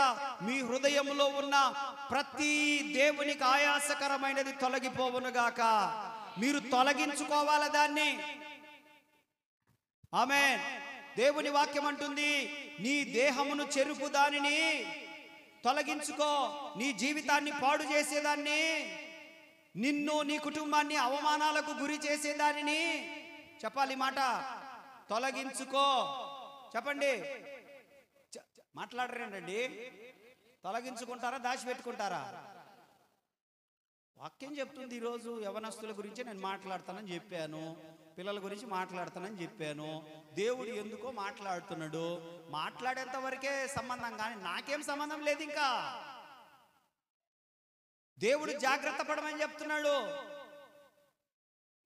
మీ హృదయంలో ఉన్న ప్రతి దేవునికి ఆయాసకరమైనది తొలగిపోవునుగాక. మీరు తొలగించుకోవాలి దాన్ని. ఆమేన్. దేవుని వాక్యం అంటుంది, నీ దేహమును చెరుపు దానిని తొలగించుకో. నీ జీవితాన్ని పాడు చేసేదాన్ని, నిన్ను నీ కుటుంబాన్ని అవమానాలకు గురి చేసేదానిని, చెప్పాలి మాట, తొలగించుకో. చెప్పండి, మాట్లాడరేంటండి? తొలగించుకుంటారా, దాచిపెట్టుకుంటారా? వాక్యం చెప్తుంది. ఈరోజు యవనస్తుల గురించి నేను మాట్లాడతానని చెప్పాను, పిల్లల గురించి మాట్లాడతానని చెప్పాను. దేవుడు ఎందుకో మాట్లాడుతున్నాడు. మాట్లాడేంత వరకే సంబంధం, కానీ నాకేం సంబంధం లేదు. ఇంకా దేవుడు జాగ్రత్త పడమని చెప్తున్నాడు.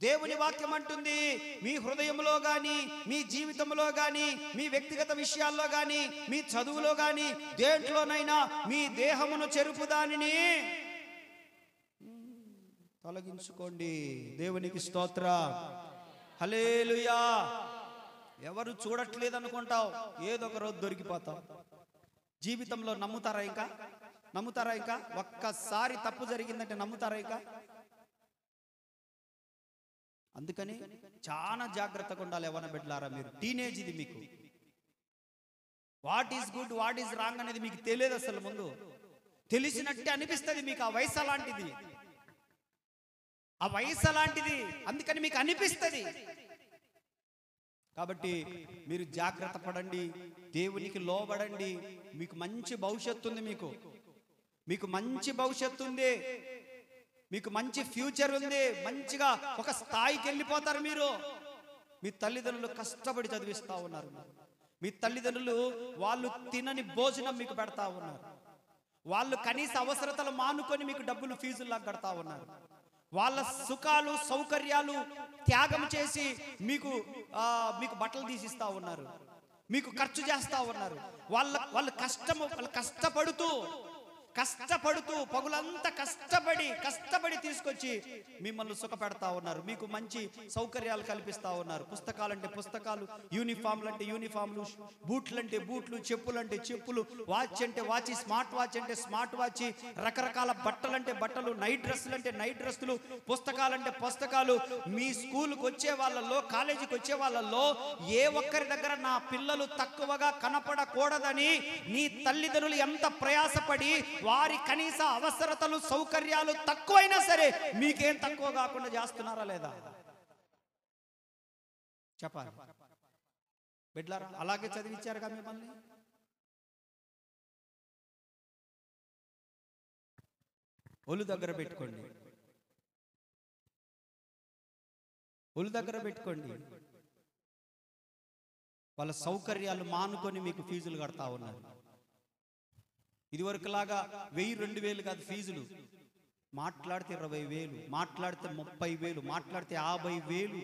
దేవుని వాక్యం అంటుంది, మీ హృదయంలో గాని, మీ జీవితంలో గాని, మీ వ్యక్తిగత విషయాల్లో గాని, మీ చదువులో గాని, దేంట్లోనైనా మీ దేహమును చెరుపు దానిని తొలగించుకోండి. దేవునికి స్తోత్రం. హల్లెలూయా. ఎవరు చూడట్లేదు అనుకుంటావు, ఏదో ఒక రోజు దొరికిపోతావు. జీవితంలో నమ్ముతారా? ఇంకా నమ్ముతారా? ఇంకా ఒక్కసారి తప్పు జరిగిందంటే నమ్ముతారా? ఇంకా అందుకని చాలా జాగ్రత్తగా ఉండాలి. యవ్వన బిడ్డలారా, మీరు టీనేజ్, ఇది మీకు what is good, what is wrong అనేది మీకు తెలియదు. అసలు ముందు తెలిసినట్టే అనిపిస్తుంది మీకు. ఆ వయసు అలాంటిది, ఆ వయసు అలాంటిది, అందుకని మీకు అనిపిస్తుంది. కాబట్టి మీరు జాగ్రత్త పడండి, దేవునికి లోబడండి. మీకు మంచి భవిష్యత్తు ఉంది. మీకు మంచి భవిష్యత్తు ఉంది. మీకు మంచి ఫ్యూచర్ ఉంది. మంచిగా ఒక స్థాయికి వెళ్ళిపోతారు మీరు. మీ తల్లిదండ్రులు కష్టపడి చదివిస్తూ ఉన్నారు. మీ తల్లిదండ్రులు వాళ్ళు తినని భోజనం మీకు పెడతా ఉన్నారు. వాళ్ళు కనీస అవసరతలు మానుకొని మీకు డబ్బులు ఫీజుల్లా కడతా ఉన్నారు. వాళ్ళ సుఖాలు సౌకర్యాలు త్యాగం చేసి మీకు బట్టలు తీసిస్తా ఉన్నారు, మీకు ఖర్చు చేస్తా ఉన్నారు. వాళ్ళు కష్టపడుతూ పగులంతా కష్టపడి తీసుకొచ్చి మిమ్మల్ని సుఖ పెడతా ఉన్నారు. మీకు మంచి సౌకర్యాలు కల్పిస్తా ఉన్నారు. పుస్తకాలంటే పుస్తకాలు, యూనిఫామ్లు అంటే యూనిఫామ్లు, బూట్లు అంటే బూట్లు, చెప్పులు అంటే చెప్పులు, వాచ్ అంటే వాచ్, స్మార్ట్ వాచ్ అంటే స్మార్ట్ వాచ్, రకరకాల బట్టలు అంటే బట్టలు, నైట్ డ్రెస్సులు అంటే నైట్ డ్రెస్సులు, పుస్తకాలంటే పుస్తకాలు. మీ స్కూల్కి వచ్చే వాళ్ళల్లో, కాలేజీకి వచ్చే వాళ్ళల్లో ఏ ఒక్కరి దగ్గర నా పిల్లలు తక్కువగా కనపడకూడదని నీ తల్లిదండ్రులు ఎంత ప్రయాసపడి వారి కనీస అవసరతలు సౌకర్యాలు తక్కువైనా సరే మీకేం తక్కువ కాకుండా చేస్తున్నారా లేదా? చెప్పాలి బిడ్డలారా. అలాగే చదివించారుగా మిమ్మల్ని. ఒళ్ళు దగ్గర పెట్టుకోండి, ఒళ్ళు దగ్గర పెట్టుకోండి. వాళ్ళ సౌకర్యాలు మానుకొని మీకు ఫీజులు కడతా ఉన్నారు. ఇదివరకులాగా 1000-2000 కాదు ఫీజులు. మాట్లాడితే 20,000, మాట్లాడితే 30,000, మాట్లాడితే 50,000.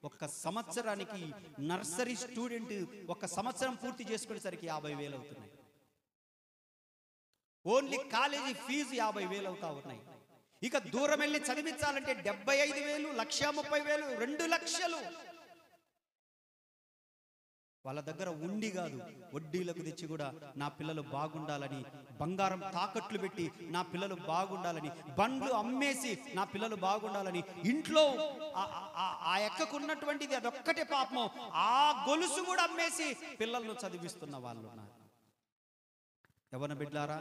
ఒక్క సంవత్సరానికి నర్సరీ స్టూడెంట్ ఒక సంవత్సరం పూర్తి చేసుకునేసరికి 50,000 అవుతున్నాయి. ఓన్లీ కాలేజీ ఫీజు 50,000 అవుతా ఉన్నాయి. ఇక దూరం వెళ్ళి చదివించాలంటే 75,000, 1,30,000, 2 లక్షలు. వాళ్ళ దగ్గర ఉండి కాదు, వడ్డీలకు తెచ్చి కూడా నా పిల్లలు బాగుండాలని, బంగారం తాకట్లు పెట్టి నా పిల్లలు బాగుండాలని, బండ్లు అమ్మేసి నా పిల్లలు బాగుండాలని, ఇంట్లో ఆ ఎక్కకున్నటువంటిది అదొక్కటే పాపం, ఆ గొలుసు కూడా అమ్మేసి పిల్లలను చదివిస్తున్న వాళ్ళు ఉన్నారు. యవ్వన బిడ్డలారా,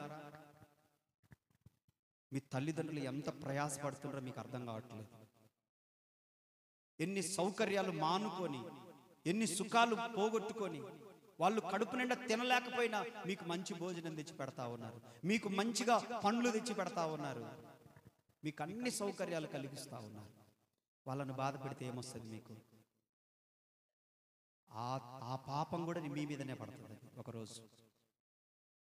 మీ తల్లిదండ్రులు ఎంత ప్రయాసపడుతున్నారో మీకు అర్థం కావట్లేదు. ఎన్ని సౌకర్యాలు మానుకొని, ఎన్ని సుఖాలు పోగొట్టుకొని, వాళ్ళు కడుపు నిండా తినలేకపోయినా మీకు మంచి భోజనం తెచ్చి పెడతా ఉన్నారు, మీకు మంచిగా పండ్లు తెచ్చి పెడతా ఉన్నారు, మీకు అన్ని సౌకర్యాలు కలిగిస్తూ ఉన్నారు. వాళ్ళను బాధ పెడితే ఏమొస్తుంది మీకు? ఆ పాపం కూడా మీ మీదనే పడుతుంది ఒకరోజు.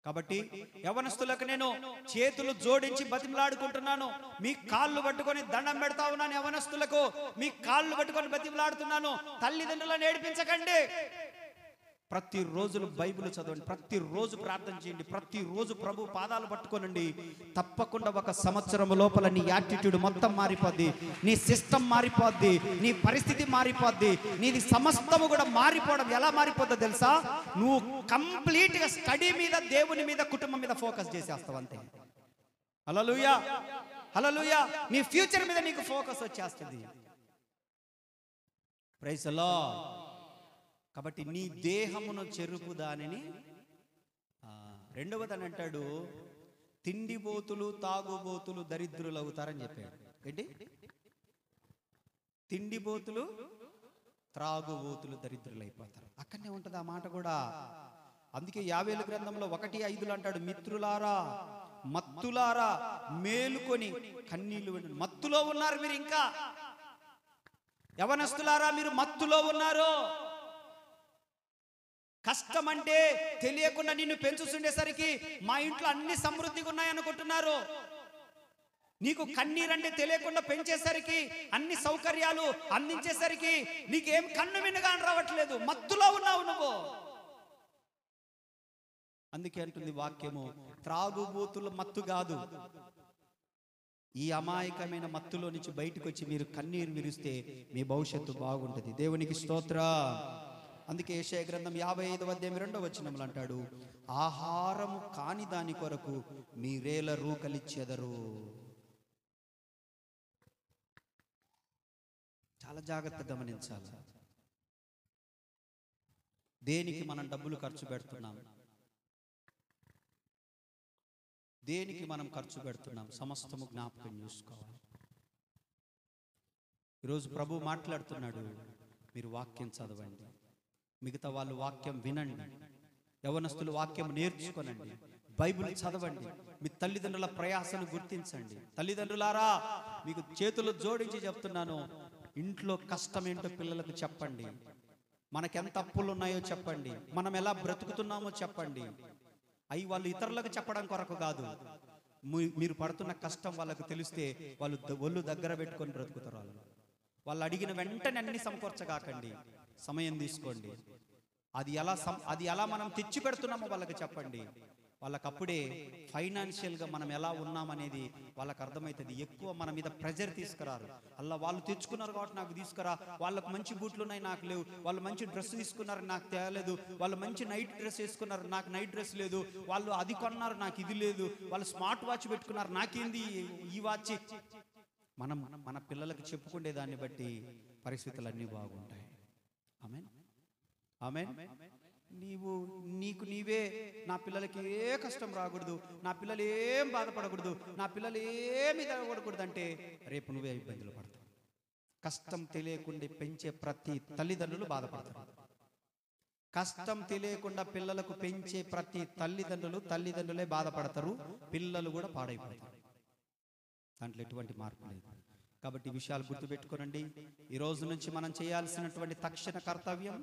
కాబట్టి యవనస్తులకు నేను చేతులు జోడించి బతిమలాడుకుంటున్నాను, మీ కాళ్ళు పట్టుకొని దండం పెడతా ఉన్నాను. యవనస్తులకు మీ కాళ్ళు పట్టుకొని బతిమలాడుతున్నాను, తల్లిదండ్రులను ఏడిపించకండి. ప్రతిరోజు బైబిల్ చదవండి, ప్రతిరోజు ప్రార్థన చేయండి, ప్రతిరోజు ప్రభు పాదాలు పట్టుకోనండి. తప్పకుండా ఒక సంవత్సరం లోపల నీ యాటిట్యూడ్ మొత్తం మారిపోద్ది, నీ సిస్టమ్ మారిపోద్ది, నీ పరిస్థితి మారిపోద్ది, నీది సమస్తము కూడా మారిపోవడం. ఎలా మారిపోద్దో తెలుసా? నువ్వు కంప్లీట్గా స్టడీ మీద, దేవుని మీద, కుటుంబం మీద ఫోకస్ చేసేస్తావు అంతే. హల్లెలూయా, హల్లెలూయా. నీ ఫ్యూచర్ మీద నీకు ఫోకస్ వచ్చేస్తుంది. Praise the Lord. కాబట్టి నీ దేహమును చెరుపు దానిని. రెండవదని అంటాడు, తిండిబోతులు తాగుబోతులు దరిద్రులు అవుతారని చెప్పాడు. ఏంటి? తిండిబోతులు త్రాగుబోతులు దరిద్రులు అయిపోతారు. అక్కడనే ఉంటుంది ఆ మాట కూడా. అందుకే యావేలు గ్రంథంలో 1:5 అంటాడు, మిత్రులారా, మత్తులారా, మేలుకొని కన్నీళ్లు వినండి. మత్తులో ఉన్నారు మీరు, ఇంకా యవనస్తులారా మీరు మత్తులో ఉన్నారు. కష్టం అంటే తెలియకుండా నిన్ను పెంచుతుండేసరికి మా ఇంట్లో అన్ని సమృద్ధిగా ఉన్నాయనుకుంటున్నారు. నీకు కన్నీరంటే తెలియకుండా పెంచేసరికి, అన్ని సౌకర్యాలు అందించేసరికి నీకేం కన్ను మిన్నగా రావట్లేదు, మత్తులో ఉన్నావు నువ్వు. అందుకే అంటుంది వాక్యము, త్రాగుబోతుల మత్తు కాదు, ఈ అమాయకమైన మత్తులో నుంచి బయటకు వచ్చి మీరు కన్నీరు విరిస్తే మీ భవిష్యత్తు బాగుంటుంది. దేవునికి స్తోత్రం. అందుకే యెషయా గ్రంథం 55:2 అంటాడు, ఆహారము కాని దాని కొరకు మీరేల రూకలిచ్చెదరు. చాలా జాగ్రత్తగా గమనించాలి. దేనికి మనం డబ్బులు ఖర్చు పెడుతున్నాం, దేనికి మనం ఖర్చు పెడుతున్నాం, సమస్తము జ్ఞాపకం చూసుకోవాలి. ఈరోజు ప్రభు మాట్లాడుతున్నాడు, మీరు వాక్యం చదవండి, మిగతా వాళ్ళు వాక్యం వినండి, యవనస్తులు వాక్యం నేర్చుకోనండి, బైబిల్ చదవండి, మీ తల్లిదండ్రుల ప్రయాసను గుర్తించండి. తల్లిదండ్రులారా, మీకు చేతులు జోడించి చెప్తున్నాను, ఇంట్లో కష్టం ఏంటో పిల్లలకు చెప్పండి, మనకెంత అప్పులు ఉన్నాయో చెప్పండి, మనం ఎలా బ్రతుకుతున్నామో చెప్పండి. అవి వాళ్ళు ఇతరులకు చెప్పడం కొరకు కాదు, మీరు పడుతున్న కష్టం వాళ్ళకు తెలిస్తే వాళ్ళు ఒళ్ళు దగ్గర పెట్టుకొని బ్రతుకుతారు. వాళ్ళు అడిగిన వెంటనే అన్ని సమకూర్చగాకండి, సమయం తీసుకోండి. అది ఎలా మనం తెచ్చి పెడుతున్నామో వాళ్ళకి చెప్పండి. వాళ్ళకప్పుడే ఫైనాన్షియల్గా మనం ఎలా ఉన్నామనేది వాళ్ళకి అర్థమవుతుంది. ఎక్కువ మన మీద ప్రెజర్ తీసుకురారు. అలా వాళ్ళు తెచ్చుకున్నారు కాబట్టి నాకు తీసుకురా, వాళ్ళకు మంచి బూట్లు ఉన్నాయి నాకు లేవు, వాళ్ళు మంచి డ్రెస్ తీసుకున్నారు నాకు తేలేదు, వాళ్ళు మంచి నైట్ డ్రెస్ వేసుకున్నారు నాకు నైట్ డ్రెస్ లేదు, వాళ్ళు అది కొన్నారు నాకు ఇది లేదు, వాళ్ళు స్మార్ట్ వాచ్ పెట్టుకున్నారు నాకేంది ఈ వాచ్. మనం మన పిల్లలకు చెప్పుకునే దాన్ని బట్టి పరిస్థితులు అన్నీ బాగుంటాయి. ఆమేన్, ఆమేన్. నీకు నీవే, నా పిల్లలకి ఏ కష్టం రాకూడదు, నా పిల్లలు ఏం బాధపడకూడదు, నా పిల్లలు ఏమి జరగకూడదు అంటే రేపు నువ్వే ఇబ్బందులు పడతావు. కష్టం తెలియకుండా పెంచే ప్రతి తల్లిదండ్రులు బాధపడతారు. కష్టం తెలియకుండా పిల్లలకు పెంచే ప్రతి తల్లిదండ్రులే బాధపడతారు, పిల్లలు కూడా పాడైపోతారు. దాంట్లో ఎటువంటి మార్పు లేదు. కాబట్టి ఈ విషయాలు గుర్తుపెట్టుకోనండి. ఈ రోజు నుంచి మనం చేయాల్సినటువంటి తక్షణ కర్తవ్యం,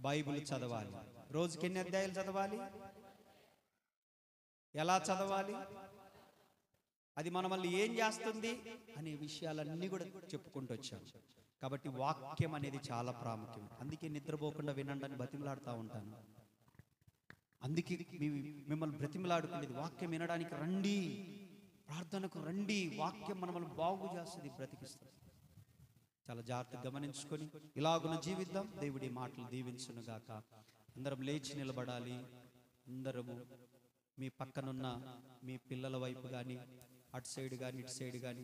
బైబిల్ చదవాలి. రోజుకి ఎన్ని అధ్యాయాలు చదవాలి, ఎలా చదవాలి, అది మనల్ని ఏం చేస్తుంది అనే విషయాలన్నీ కూడా చెప్పుకుంటూ వచ్చాం. కాబట్టి వాక్యం అనేది చాలా ప్రాముఖ్యం. అందుకే నిద్రపోకుండా వినండి అని బతిమలాడుతూ ఉంటాను. అందుకే మిమ్మల్ని బ్రతిమలాడుకునేది వాక్యం వినడానికి రండి, ప్రార్థనకు రండి. వాక్యం మనల్ని బాగు చేస్తుంది, బ్రతికిస్తుంది. చాలా జాగ్రత్తగా గమనించుకొని ఇలాగున జీవిద్దాం. దేవుడి మాటలు దీవించును గాక. అందరం లేచి నిలబడాలి. అందరము మీ పక్కనున్న మీ పిల్లల వైపు కానీ, అటు సైడ్ కానీ ఇటు సైడ్ కానీ